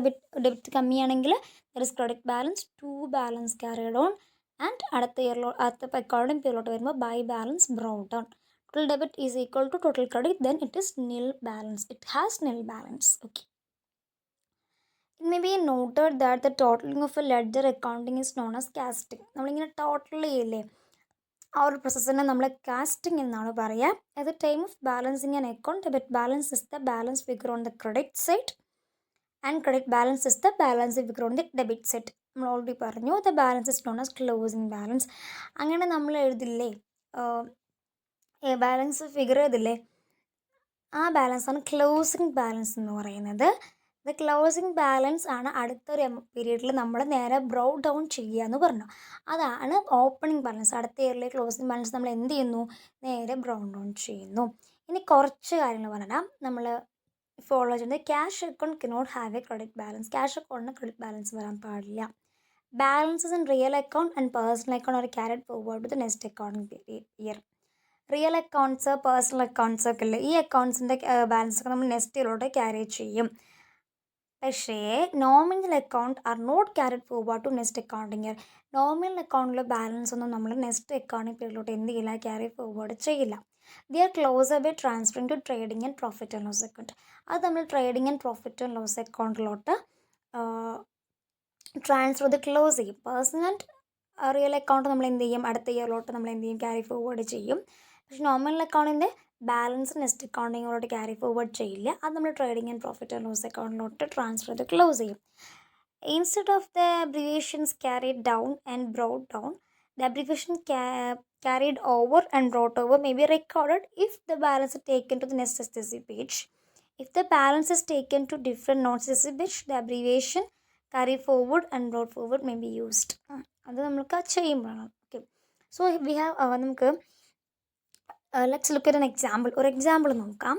ഡെബിറ്റ് കമ്മിയാണെങ്കിൽ there is credit balance, to balance carried on. And അടുത്ത അക്കൗണ്ടിങ് പീരിയഡിലോട്ട് വരുമ്പോൾ by balance brought on. Total debit is equal to total credit, then it is nil balance. It has nil balance. Okay. It may be noted that the totaling of a ledger accounting is known as casting. നമ്മളിങ്ങനെ total ചെയ്യില്ലേ, ആ ഒരു പ്രോസസ്സിനെ നമ്മൾ casting എന്നാണ് പറയുക. At the time of balancing an account, debit balance is the balance figure on the credit side and credit balance is the balance figure on the debit set. നമ്മൾ already പറഞ്ഞു the balance is known as closing balance. അങ്ങനെ നമ്മൾ എഴുതില്ലേ balance figure ചെയ്തില്ലേ, ആ ബാലൻസാണ് closing balance എന്ന് പറയുന്നത്. The closing balance ആണ് അടുത്തൊരു പീരീഡിൽ നമ്മൾ നേരെ ബ്രോ ഡൗൺ ചെയ്യുക എന്ന് പറഞ്ഞു. അതാണ് ഓപ്പണിംഗ് ബാലൻസ്. അടുത്ത ഇയറിലെ ക്ലോസിംഗ് ബാലൻസ് നമ്മൾ എന്ത് ചെയ്യുന്നു, നേരെ ബ്രോ ഡൗൺ ചെയ്യുന്നു. ഇനി കുറച്ച് കാര്യങ്ങൾ പറഞ്ഞാൽ നമ്മൾ ഫോളോ ചെയ്യുന്നത് cash account cannot have a credit balance. Cash അക്കൗണ്ടിന് ക്രെഡിറ്റ് ബാലൻസ് വരാൻ പാടില്ല. Balances in real account and personal account are carried forward to the next accounting year. Real accounts, personal accounts ഒക്കെ ഇല്ലേ, ഈ അക്കൗണ്ട്സിൻ്റെ ബാലൻസ് ഒക്കെ നമ്മൾ next ഇയറിലോട്ട് carry ചെയ്യും. പക്ഷേ nominal account are not carried forward to next accounting year. Nominal അക്കൗണ്ടിലെ balance ഒന്നും നമ്മൾ നെക്സ്റ്റ് അക്കൗണ്ടിങ് പീരീഡിലോട്ട് എന്ത് ചെയ്യില്ല, ക്യാരി ഫോർവേഡ് ചെയ്യില്ല. They are close by transferring to trading and profit and loss account. അത് നമ്മൾ trading and profit and loss അക്കൗണ്ടിലോട്ട് ട്രാൻസ്ഫർ ചെയ്ത് ക്ലോസ് ചെയ്യും. പേഴ്സണൽ ആൻഡ് റിയൽ അക്കൗണ്ട് നമ്മൾ എന്ത് ചെയ്യും, അടുത്ത ഇയറിലോട്ട് നമ്മൾ എന്ത് ചെയ്യും, ക്യാരി ഫോർവേഡ് ചെയ്യും. പക്ഷേ നോമിനൽ അക്കൗണ്ടിൻ്റെ ബാലൻസ് നെക്സ്റ്റ് അക്കൗണ്ടിങ്ങിലോട്ട് ക്യാരി ഫോർവേഡ് ചെയ്യില്ല. അത് നമ്മൾ trading and profit and loss അക്കൗണ്ടിലോട്ട് ട്രാൻസ്ഫർ ചെയ്ത് ക്ലോസ് ചെയ്യും. Instead of the abbreviations carried down and brought down, the abbreviation carried over and brought over may be recorded if the balance is taken to the next successive page. If the balance is taken to different non-successive page, the abbreviation carry forward and brought forward may be used. അത് നമുക്ക് ചെയ്യുമ്പോഴാണ്. Okay, so we have നമുക്ക് let's look at an example. ഒരു example നോക്കാം.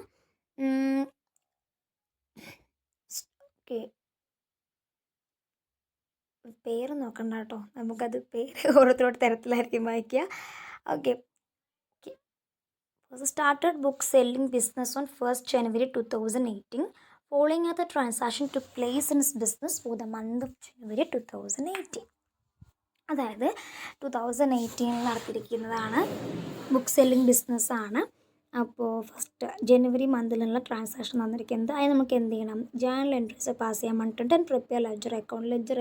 Okay, പേര് നോക്കണ്ട കേട്ടോ, നമുക്കത് പേര് ഓരോരുത്തരോട് തരത്തിലായിരിക്കും വായിക്കുക. Okay, started book selling business on 1st January 2018. Following other transaction took place in his business for the month of January 2018. അതായത് 2018 നടത്തിയിരിക്കുന്നതാണ്, ബുക്ക് സെല്ലിംഗ് ബിസിനസ്സാണ്. അപ്പോൾ ഫസ്റ്റ് ജനുവരി മന്തിലുള്ള ട്രാൻസാക്ഷൻ തന്നിരിക്കുന്നത്. അതിന് നമുക്ക് എന്ത് ചെയ്യണം, ജേണൽ എൻട്രീസ് പാസ് ചെയ്യാൻ പറഞ്ഞിട്ടുണ്ട്. And prepare ledger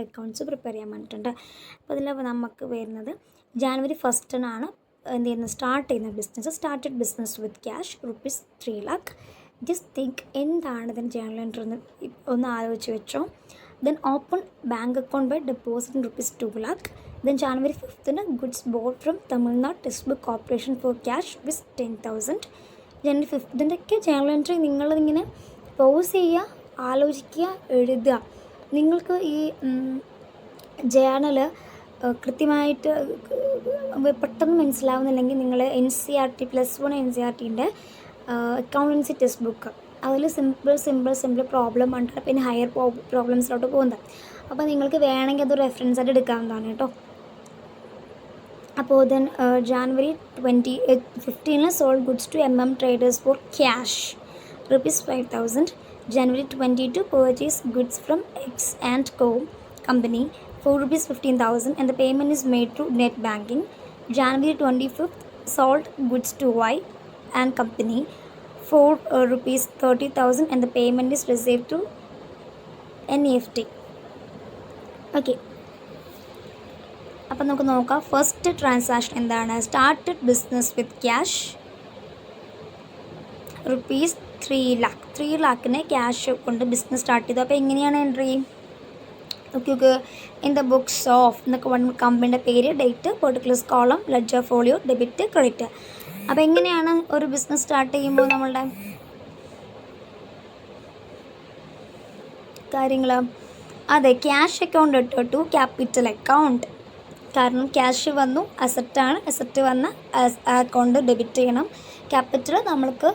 accounts prepare ചെയ്യാൻ പറഞ്ഞിട്ടുണ്ട്. അപ്പോൾ ഇതിൽ നമുക്ക് വരുന്നത് ജാനുവരി 1 എന്ത് ചെയ്യുന്നത്, സ്റ്റാർട്ട് ചെയ്യുന്ന business. Started business with cash ₹3 lakh. Just think എന്താണ് ഇതിന് ജേണൽ എൻട്രി എന്ന് ഒന്ന് ആലോചിച്ച് വെച്ചോ. Then open bank account by depositing ₹2 lakh. Then January 5 goods bought from Tamil Nadu text book corporation for cash with 10,000. ജനുവരി 5 ഇതിൻ്റെയൊക്കെ ജേണൽ എൻട്രി നിങ്ങളിങ്ങനെ പോസ് ചെയ്യുക, ആലോചിക്കുക, എഴുതുക. നിങ്ങൾക്ക് ഈ ജേണൽ കൃത്യമായിട്ട് പെട്ടെന്ന് മനസ്സിലാവുന്നില്ലെങ്കിൽ നിങ്ങൾ NCERT +1 NCERTൻ്റെ അക്കൗണ്ടൻസി ടെക്സ്റ്റ് ബുക്ക്, അതിൽ സിമ്പിൾ പ്രോബ്ലം ആണ്, പിന്നെ ഹയർ പ്രോബ്ലംസിലോട്ട് പോകുന്നത്. അപ്പോൾ നിങ്ങൾക്ക് വേണമെങ്കിൽ അത് റെഫറൻസ് ആയിട്ട് എടുക്കാവുന്നതാണ് കേട്ടോ. അപ്പോൾ then January 15 sold goods to traders for cash ₹5,000. January 22 purchase goods from X and Co company for ₹15,000 and the payment is made through net banking. January 25 sold goods to Y and company for ₹30,000 and the payment is received through NEFT. Okay, അപ്പം നമുക്ക് നോക്കാം. First transaction എന്താണ്, started business with cash ₹3 lakh. 3 lakhന് cash കൊണ്ട് business start ചെയ്തു. അപ്പോൾ എങ്ങനെയാണ് entry നോക്കിയൊക്കെ, ഇൻ ദ ബുക്സ് ഓഫ് എന്നൊക്കെ പറഞ്ഞ കമ്പനിയുടെ പേര്, date, particular column, ledger folio, debit, credit. അപ്പോൾ എങ്ങനെയാണ് ഒരു ബിസിനസ് സ്റ്റാർട്ട് ചെയ്യുമ്പോൾ നമ്മളുടെ കാര്യങ്ങൾ, അതെ, cash account to capital account. കാരണം ക്യാഷ് വന്നു, അസറ്റാണ്, അസറ്റ് വന്ന അക്കൗണ്ട് ഡെബിറ്റ് ചെയ്യണം. ക്യാപിറ്റൽ നമ്മൾക്ക്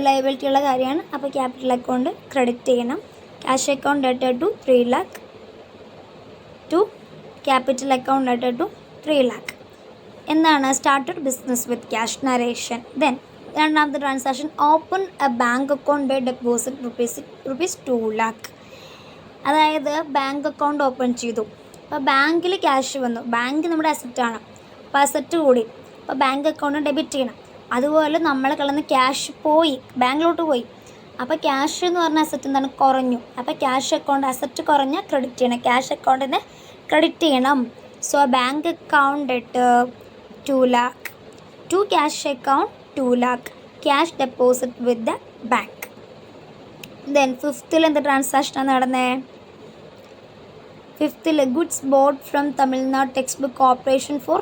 ലയബിലിറ്റി ഉള്ള കാര്യമാണ്, അപ്പോൾ ക്യാപിറ്റൽ അക്കൗണ്ട് ക്രെഡിറ്റ് ചെയ്യണം. Cash account to 3 lakh to capital account to 3 lakh. എന്താണ് started business with cash narration. Then രണ്ടാമത്തെ transaction open a bank account by deposit ₹2 lakh. അതായത് ബാങ്ക് അക്കൗണ്ട് ഓപ്പൺ ചെയ്തു. അപ്പോൾ ബാങ്കിൽ ക്യാഷ് വന്നു, ബാങ്ക് നമ്മുടെ അസറ്റാണ്, അപ്പോൾ അസറ്റ് കൂടി, അപ്പോൾ ബാങ്ക് അക്കൗണ്ട് ഡെബിറ്റ് ചെയ്യണം. അതുപോലെ നമ്മൾ കളന്ന് ക്യാഷ് പോയി, ബാങ്കിലോട്ട് പോയി, അപ്പോൾ ക്യാഷ് എന്ന് പറഞ്ഞ അസറ്റ് എന്താണ്, കുറഞ്ഞു. അപ്പോൾ ക്യാഷ് അക്കൗണ്ട് അസറ്റ് കുറഞ്ഞാൽ ക്രെഡിറ്റ് ചെയ്യണം, ക്യാഷ് അക്കൗണ്ടിന് ക്രെഡിറ്റ് ചെയ്യണം. So bank account $2 lakh to cash account $2 lakh, cash deposit with the bank. Then ഫിഫ്ത്തിൽ എന്ത് ട്രാൻസാക്ഷനാണ് നടന്നത്? ഫിഫ്ത്തിൽ goods bought from Tamil Nadu text book operation for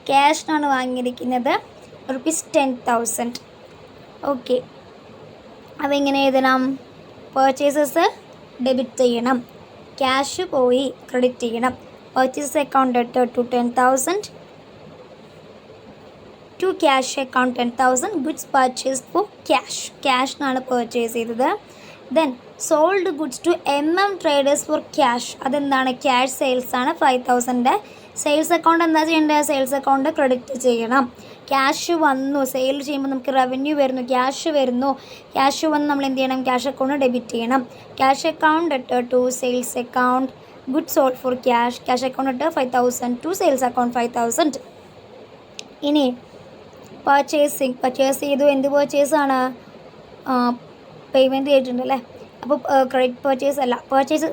ക്യാഷിനാണ് വാങ്ങിയിരിക്കുന്നത് ₹10,000. ഓക്കെ, അപ്പോൾ എങ്ങനെ എഴുതണം? പർച്ചേസസ് ഡെബിറ്റ് ചെയ്യണം, ക്യാഷ് പോയി ക്രെഡിറ്റ് ചെയ്യണം. Purchase account debtor to 10,000 to cash account 10,000 goods purchase for ക്യാഷിനാണ് purchase ചെയ്തത്. Then sold goods to traders for cash. അതെന്താണ്? ക്യാഷ് സെയിൽസ് ആണ്. 5,000 സെയിൽസ് അക്കൗണ്ട് എന്താ ചെയ്യേണ്ടത്? സെയിൽസ് അക്കൗണ്ട് ക്രെഡിറ്റ് ചെയ്യണം. ക്യാഷ് വന്നു, സെയിൽ ചെയ്യുമ്പോൾ നമുക്ക് റവന്യൂ വരുന്നു, ക്യാഷ് വരുന്നു. ക്യാഷ് വന്ന് നമ്മൾ എന്ത് ചെയ്യണം? ക്യാഷ് അക്കൗണ്ട് ഡെബിറ്റ് ചെയ്യണം. Cash account debtor to sales account goods sold for cash account debtor 5,000 to sales account 5,000. ഇനി പർച്ചേസ് ചെയ്തു. എന്ത് പർച്ചേസാണ്? പേയ്മെൻറ്റ് ചെയ്തിട്ടുണ്ട് അല്ലേ? അപ്പോൾ ക്രെഡിറ്റ് പർച്ചേസ് അല്ല.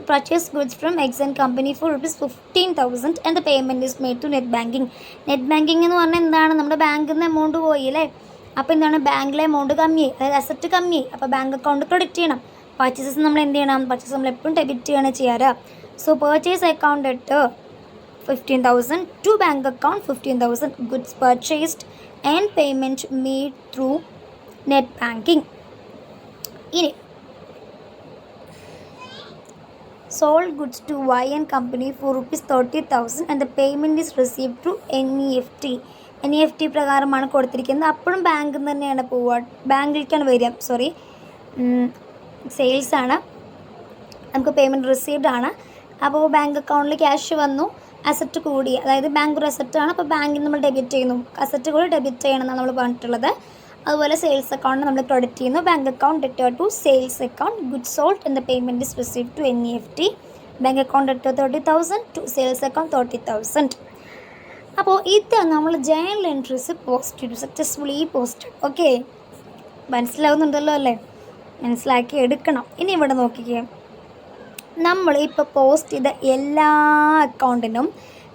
Purchase goods from X and company for ₹15,000 and the payment is made to net banking. Net banking എന്ന് പറഞ്ഞാൽ എന്താണ്? നമ്മുടെ ബാങ്കിൽ നിന്ന് എമൗണ്ട് പോയി അല്ലേ? അപ്പോൾ എന്താണ്? ബാങ്കിലെ എമൗണ്ട് കമ്മിയായി, അതായത് അസറ്റ് കമ്മിയായി. അപ്പോൾ ബാങ്ക് അക്കൗണ്ട് ക്രെഡിറ്റ് ചെയ്യണം. പർച്ചേസസ് നമ്മൾ എന്ത് ചെയ്യണം? പർച്ചേസ് നമ്മൾ എപ്പോഴും ഡെബിറ്റ് ചെയ്യാണ് ചെയ്യാറ്. So purchase account debtor 15,000 to bank account 15,000 goods purchased and payment made through net banking. ഇനി sold goods to Y and company for ₹30,000 and the payment is received through NEFT. NEFT പ്രകാരമാണ് കൊടുത്തിരിക്കുന്നത്. അപ്പോഴും ബാങ്കിൽ നിന്ന് തന്നെയാണ് പോവുക, ബാങ്കിലേക്കാണ് വരിക. സെയിൽസ് ആണ്, നമുക്ക് പേയ്മെൻറ്റ് റിസീവ്ഡ് ആണ്. അപ്പോൾ ബാങ്ക് അക്കൗണ്ടിൽ ക്യാഷ് വന്നു, അസറ്റ് കൂടി, അതായത് ബാങ്ക് ഒരു അസറ്റാണ്. അപ്പോൾ ബാങ്കിൽ നമ്മൾ ഡെബിറ്റ് ചെയ്യുന്നു, അസറ്റ് കൂടി ഡെബിറ്റ് ചെയ്യണം എന്നാണ് നമ്മൾ പറഞ്ഞിട്ടുള്ളത്. അതുപോലെ സെയിൽസ് അക്കൗണ്ട് നമ്മൾ ക്രെഡിറ്റ് ചെയ്യുന്നു. Bank account debtor to sales account goods sold and the payment is received to NEFT. Bank account debtor 30,000 to sales account 30,000. അപ്പോൾ ഇതാണ് നമ്മൾ ജേണൽ എൻട്രീസ് പോസ്റ്റ് ചെയ്തു, സക്സസ്ഫുള്ളി പോസ്റ്റഡ്. ഓക്കെ, മനസ്സിലാവുന്നുണ്ടല്ലോ അല്ലേ? മനസ്സിലാക്കി എടുക്കണം. ഇനി ഇവിടെ നോക്കിക്കേ, നമ്മൾ ഇപ്പോൾ പോസ്റ്റ് ചെയ്ത എല്ലാ അക്കൗണ്ടിനും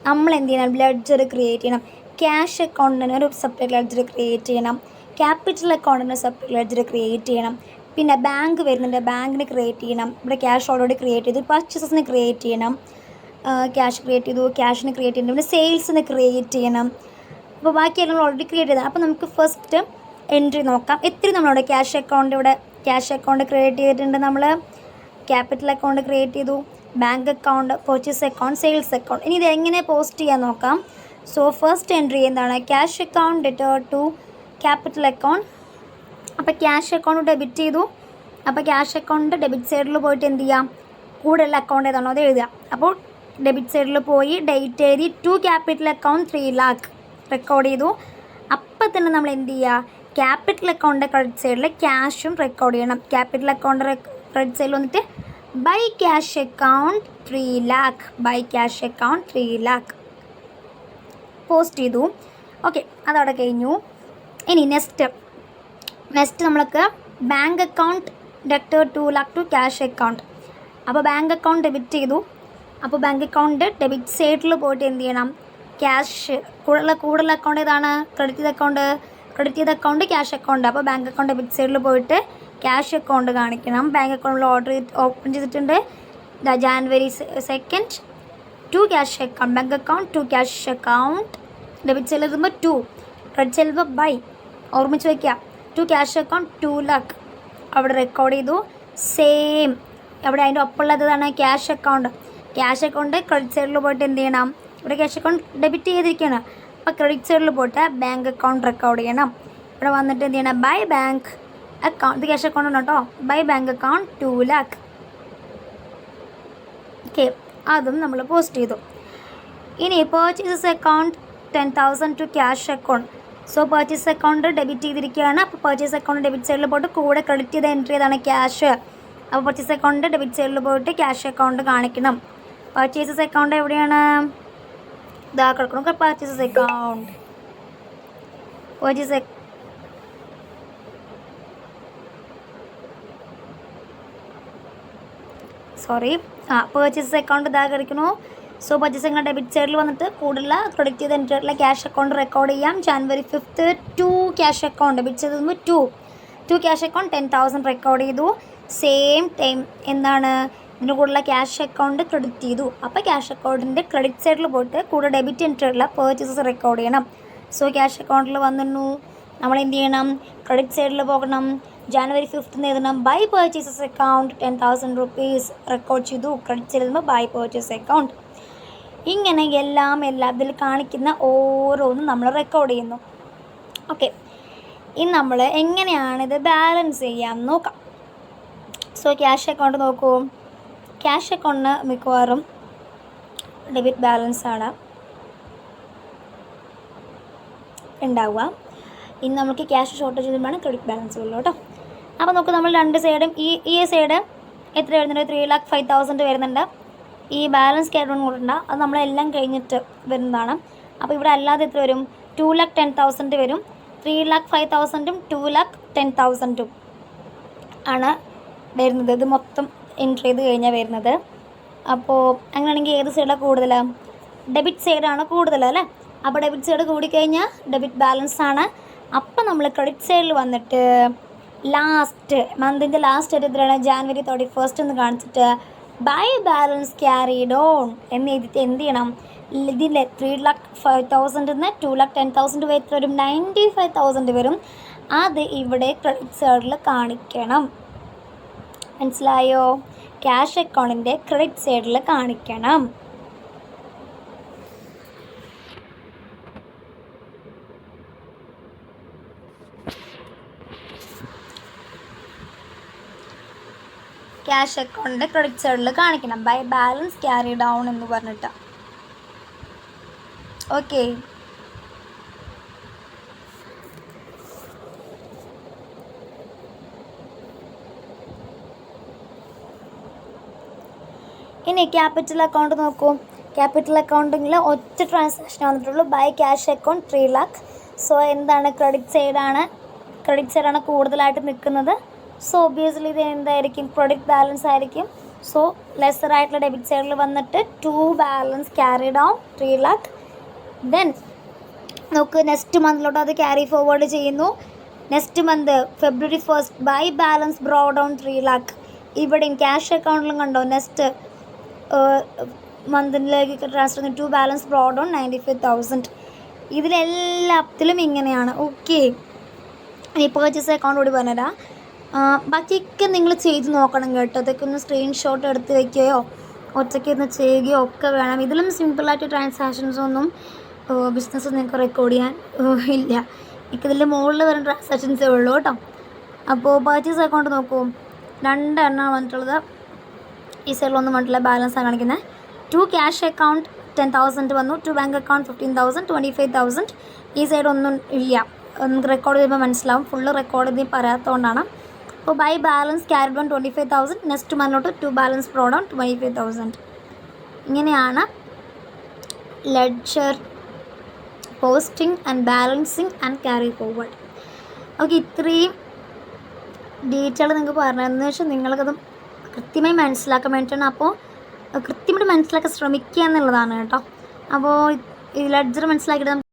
നമ്മൾ എന്ത് ചെയ്യണം? ലെഡ്ജർ ക്രിയേറ്റ് ചെയ്യണം. ക്യാഷ് അക്കൗണ്ടിന് ഒരു സെപ്പറേറ്റ് ലെഡ്ജർ ക്രിയേറ്റ് ചെയ്യണം. ക്യാപിറ്റൽ അക്കൗണ്ടിന് സെപ്പറേറ്റ് ലെഡ്ജർ ക്രിയേറ്റ് ചെയ്യണം. പിന്നെ ബാങ്ക് വരുന്നുണ്ട്, ബാങ്കിന് ക്രിയേറ്റ് ചെയ്യണം. ഇവിടെ ക്യാഷ് ഓൾറെഡി ക്രിയേറ്റ് ചെയ്തു. പർച്ചേസസിന് ക്രിയേറ്റ് ചെയ്യണം, ക്യാഷ് ക്രിയേറ്റ് ചെയ്തു. ക്യാഷിന് ക്രിയേറ്റ് ചെയ്യണം. പിന്നെ സെയിൽസിന് ക്രിയേറ്റ് ചെയ്യണം. അപ്പോൾ ബാക്കിയെല്ലാം ഓൾറെഡി ക്രിയേറ്റ് ചെയ്തത്. അപ്പോൾ നമുക്ക് ഫസ്റ്റ് എൻട്രി നോക്കാം. എത്ര നമ്മളവിടെ ക്യാഷ് അക്കൗണ്ട് ക്രിയേറ്റ് ചെയ്തിട്ടുണ്ട്. നമ്മൾ ക്യാപിറ്റൽ അക്കൗണ്ട് ക്രിയേറ്റ് ചെയ്തു, bank account, purchase account, sales account. ഇനി ഇത് എങ്ങനെ പോസ്റ്റ് ചെയ്യാൻ നോക്കാം. സോ ഫസ്റ്റ് എൻട്രി എന്താണ്? Cash account debtor to capital account. അപ്പോൾ ക്യാഷ് അക്കൗണ്ട് ഡെബിറ്റ് ചെയ്തു. അപ്പോൾ ക്യാഷ് അക്കൗണ്ട് ഡെബിറ്റ് സൈഡിൽ പോയിട്ട് എന്ത് ചെയ്യാം? കൂടുതൽ അക്കൗണ്ട് ഏതാണോ അത് എഴുതുക. അപ്പോൾ ഡെബിറ്റ് സൈഡിൽ പോയി ഡേറ്റ് എഴുതി to capital account 3 lakh record ചെയ്തു. അപ്പം തന്നെ നമ്മൾ എന്ത് ചെയ്യുക? ക്യാപിറ്റൽ അക്കൗണ്ട് ക്രെഡിറ്റ് സൈഡിൽ ക്യാഷും റെക്കോർഡ് ചെയ്യണം. ക്യാപിറ്റൽ അക്കൗണ്ട് ക്രെഡിറ്റ് സൈഡിൽ വന്നിട്ട് by cash account 3 lakh post ചെയ്തു. ഓക്കെ, അതവിടെ കഴിഞ്ഞു. ഇനി നെക്സ്റ്റ് നമ്മൾക്ക് bank account debtor 2 lakh to cash account. അപ്പോൾ ബാങ്ക് അക്കൗണ്ട് ഡെബിറ്റ് ചെയ്തു. അപ്പോൾ ബാങ്ക് അക്കൗണ്ട് ഡെബിറ്റ് സൈഡിൽ പോയിട്ട് എന്ത് ചെയ്യണം? ക്യാഷ് കൂടുതൽ അക്കൗണ്ട് ഏതാണ്? ക്രെഡിറ്റ് ചെയ്ത അക്കൗണ്ട് ക്യാഷ് അക്കൗണ്ട്. അപ്പോൾ ബാങ്ക് അക്കൗണ്ട് ഡെബിറ്റ് സൈഡിൽ പോയിട്ട് ക്യാഷ് അക്കൗണ്ട് കാണിക്കണം. ബാങ്ക് അക്കൗണ്ടിൽ ഓപ്പൺ ചെയ്തിട്ടുണ്ട്. January 2nd to cash account, bank account to cash account. Debit സൈഡിൽ എഴുതുമ്പോൾ 2, ക്രെഡിറ്റ് സൈഡിൽ ബൈ, ഓർമ്മിച്ച് വയ്ക്കുക. ടു ക്യാഷ് അക്കൗണ്ട് 2 lakh അവിടെ റെക്കോർഡ് ചെയ്തു. സെയിം അവിടെ അതിൻ്റെ ഒപ്പമുള്ളതാണ് ക്യാഷ് അക്കൗണ്ട്. ക്രെഡിറ്റ് സൈഡിൽ പോയിട്ട് എന്ത് ചെയ്യണം? ഇവിടെ ക്യാഷ് അക്കൗണ്ട് ഡെബിറ്റ് ചെയ്തിരിക്കുകയാണ്. അപ്പോൾ ക്രെഡിറ്റ് സൈഡിൽ പോയിട്ട് ബാങ്ക് അക്കൗണ്ട് റെക്കോർഡ് ചെയ്യണം. ഇവിടെ വന്നിട്ട് എന്ത് ചെയ്യണം? ബൈ ബാങ്ക് അക്കൗണ്ട്, ഇത് ക്യാഷ് അക്കൗണ്ട് ആണ് കേട്ടോ. By bank account 2 lakh. Okay, അതും നമ്മൾ പോസ്റ്റ് ചെയ്തു. ഇനി purchases account 10,000 to cash account. So purchase account debit ചെയ്തിരിക്കുകയാണ്. അപ്പോൾ പർച്ചേസ് അക്കൗണ്ട് ഡെബിറ്റ് സൈഡിൽ പോയിട്ട് കൂടെ ക്രെഡിറ്റ് ചെയ്ത എൻട്രി ചെയ്താണ് ക്യാഷ്. അപ്പോൾ പർച്ചേസ് അക്കൗണ്ട് ഡെബിറ്റ് സൈഡിൽ പോയിട്ട് ക്യാഷ് അക്കൗണ്ട് കാണിക്കണം. പർച്ചേസസ് അക്കൗണ്ട് എവിടെയാണ്? ഇതാ കിടക്കണം. പർച്ചേസസ് അക്കൗണ്ട് പർച്ചേസസ് അക്കൗണ്ട് ഇതാ കിടക്കണു. സോ പർച്ചേസ് അക്കൗണ്ട് ഡെബിറ്റ് സൈഡിൽ വന്നിട്ട് കൂടുതൽ ക്രെഡിറ്റ് ചെയ്ത് എൻട്രി ആയിട്ടുള്ള ക്യാഷ് അക്കൗണ്ട് റെക്കോർഡ് ചെയ്യാം. January 5th 2 cash account debit ചെയ്ത് 2, ടു ക്യാഷ് അക്കൗണ്ട് 10,000 റെക്കോർഡ് ചെയ്തു. സെയിം ടൈം എന്താണ് ഇതിൻ്റെ കൂടെയുള്ള ക്യാഷ് അക്കൗണ്ട് ക്രെഡിറ്റ് ചെയ്തു. അപ്പോൾ ക്യാഷ് അക്കൗണ്ടിൻ്റെ ക്രെഡിറ്റ് സൈഡിൽ പോയിട്ട് കൂടെ ഡെബിറ്റ് എൻട്രിയുള്ള പേർച്ചേസസ് റെക്കോർഡ് ചെയ്യണം. സോ ക്യാഷ് അക്കൗണ്ടിൽ വന്നു നമ്മൾ എന്ത് ചെയ്യണം, ക്രെഡിറ്റ് സൈഡിൽ പോകണം. January 5th എഴുതണം by purchases account 10,000 rupees record ചെയ്തു. ക്രെഡിറ്റ് സൈഡിൽ നിന്ന് ബൈ പർച്ചേസ് അക്കൗണ്ട്. ഇങ്ങനെ എല്ലാം ഇതിൽ കാണിക്കുന്ന ഓരോന്നും നമ്മൾ റെക്കോർഡ് ചെയ്യുന്നു. ഓക്കെ, ഇനി നമ്മൾ എങ്ങനെയാണിത് ബാലൻസ് ചെയ്യാൻ നോക്കാം. സോ ക്യാഷ് അക്കൗണ്ട് നോക്കൂ. ക്യാഷ് അക്കൗണ്ടിന് മിക്കവാറും ഡെബിറ്റ് ബാലൻസാണ് ഉണ്ടാവുക. ഇനി നമുക്ക് ക്യാഷ് ഷോർട്ടേജ് വരുമ്പോഴാണ് ക്രെഡിറ്റ് ബാലൻസ് ഉള്ളൂ കേട്ടോ. അപ്പോൾ നമുക്ക് നമ്മൾ രണ്ട് സൈഡും ഈ സൈഡ് എത്ര വരുന്നുണ്ട്, 3,05,000 വരുന്നുണ്ട്. ഈ ബാലൻസ് ക്യാഷ് കൂടെ അത് നമ്മളെല്ലാം കഴിഞ്ഞിട്ട് വരുന്നതാണ്. അപ്പോൾ ഇവിടെ അല്ലാതെ എത്ര വരും, 2,10,000 വരും. 3,05,000 2,10,000 ആണ് വരുന്നത്. ഇത് മൊത്തം എൻട്രി ചെയ്ത് കഴിഞ്ഞാൽ വരുന്നത്. അപ്പോൾ അങ്ങനെയാണെങ്കിൽ ഏത് സൈഡാണ് കൂടുതൽ, ഡെബിറ്റ് സൈഡാണ് കൂടുതൽ അല്ലേ. അപ്പോൾ ഡെബിറ്റ് സൈഡ് കൂടിക്കഴിഞ്ഞാൽ ഡെബിറ്റ് ബാലൻസ് ആണ്. അപ്പം നമ്മൾ ക്രെഡിറ്റ് സൈഡിൽ വന്നിട്ട് ലാസ്റ്റ് മന്തിൻ്റെ ലാസ്റ്റ് ഡേറ്റ് എത്രയാണ്, January 31st എന്ന് കാണിച്ചിട്ട് ബൈ ബാലൻസ് ക്യാരിഡ് ഓൺ എന്ന് എഴുതിയിട്ട് എന്ത് ചെയ്യണം, ഇതിൽ 3,05,000 2,10,000 വരും, 95,000 വരും. അത് ഇവിടെ ക്രെഡിറ്റ് സൈഡിൽ കാണിക്കണം. മനസ്സിലായോ? ക്യാഷ് അക്കൗണ്ടിൻ്റെ ക്രെഡിറ്റ് സൈഡിൽ കാണിക്കണം. ക്യാഷ് അക്കൗണ്ടിൻ്റെ ക്രെഡിറ്റ് സൈഡിൽ കാണിക്കണം ബൈ ബാലൻസ് ക്യാരി ഡൗൺ എന്ന് പറഞ്ഞിട്ട്. ഓക്കെ, ഇനി ക്യാപിറ്റൽ അക്കൗണ്ട് നോക്കൂ. ക്യാപിറ്റൽ അക്കൗണ്ടിങ്ങിൽ ഒറ്റ ട്രാൻസാക്ഷൻ വന്നിട്ടുള്ളൂ, by cash account 3 lakh. So എന്താണ്, ക്രെഡിറ്റ് സൈഡാണ് കൂടുതലായിട്ട് നിൽക്കുന്നത്. സോ ഒബ്വിയസ്ലി ഇത് എന്തായിരിക്കും, ക്രെഡിറ്റ് ബാലൻസ് ആയിരിക്കും. സോ ലെസർ ആയിട്ടുള്ള ഡെബിറ്റ് സൈഡിൽ വന്നിട്ട് 2 balance carry down 3 lakh. Then നമുക്ക് നെക്സ്റ്റ് മന്തിലോട്ട് അത് ക്യാരി ഫോർവേഡ് ചെയ്യുന്നു. Next month February 1st by balance brought down 3 lakh. ഇവിടെയും ക്യാഷ് അക്കൗണ്ടിലും കണ്ടോ, നെക്സ്റ്റ് മന്തിലേക്ക് ട്രാൻസ്ഫർ ചെയ്യുന്ന 2 ബാലൻസ് ബ്രോ ഡൗൺ 95,000. ഇതിലെല്ലാത്തിലും ഇങ്ങനെയാണ്. ഓക്കെ, ഇനി പർച്ചേസ് അക്കൗണ്ട് കൂടി പറഞ്ഞുതരാം. ബാക്കിയൊക്കെ നിങ്ങൾ ചെയ്ത് നോക്കണം കേട്ടോ. അതൊക്കെ ഒന്ന് സ്ക്രീൻഷോട്ട് എടുത്ത് വയ്ക്കുകയോ ഒറ്റയ്ക്ക് ഒന്ന് ചെയ്യുകയോ ഒക്കെ വേണം. ഇതിലും സിമ്പിളായിട്ട് ട്രാൻസാക്ഷൻസ് ഒന്നും ബിസിനസ് നിങ്ങൾക്ക് റെക്കോർഡ് ചെയ്യാൻ ഇല്ല. ഇതിൻ്റെ മുകളിൽ വരുന്ന ട്രാൻസാക്ഷൻസേ ഉള്ളൂ കേട്ടോ. അപ്പോൾ പർച്ചേസ് അക്കൗണ്ട് നോക്കൂ, 2 എണ്ണം വന്നിട്ടുള്ളത്. ഈ സൈഡിലൊന്നും വന്നിട്ടുള്ള ബാലൻസാണ് കാണിക്കുന്നത്. 2 ക്യാഷ് അക്കൗണ്ട് 10,000 വന്നു, 2 ബാങ്ക് അക്കൗണ്ട് 15,000 25,000. ഈ സൈഡ് ഒന്നും ഇല്ല, നമുക്ക് റെക്കോർഡ് ചെയ്യുമ്പോൾ മനസ്സിലാവും. ഫുള്ള് റെക്കോർഡ് ചെയ്ത് പറയാത്തതുകൊണ്ടാണ്. അപ്പോൾ by balance carried on 25,000. Next മന്തിലോട്ട് 2 ബാലൻസ് ബ്രോ ഡൗൺ 25,000. ഇങ്ങനെയാണ് ledger posting and balancing and carry forward. Okay, ഇത്രയും ഡീറ്റെയിൽ നിങ്ങൾക്ക് പറഞ്ഞതെന്ന് വെച്ചാൽ നിങ്ങൾക്കത് കൃത്യമായി മനസ്സിലാക്കാൻ വേണ്ടിയിട്ടാണ്. അപ്പോൾ കൃത്യമായിട്ട് മനസ്സിലാക്കാൻ ശ്രമിക്കുക എന്നുള്ളതാണ് കേട്ടോ. അപ്പോൾ ഈ ലെഡ്ജർ മനസ്സിലാക്കിയിട്ട്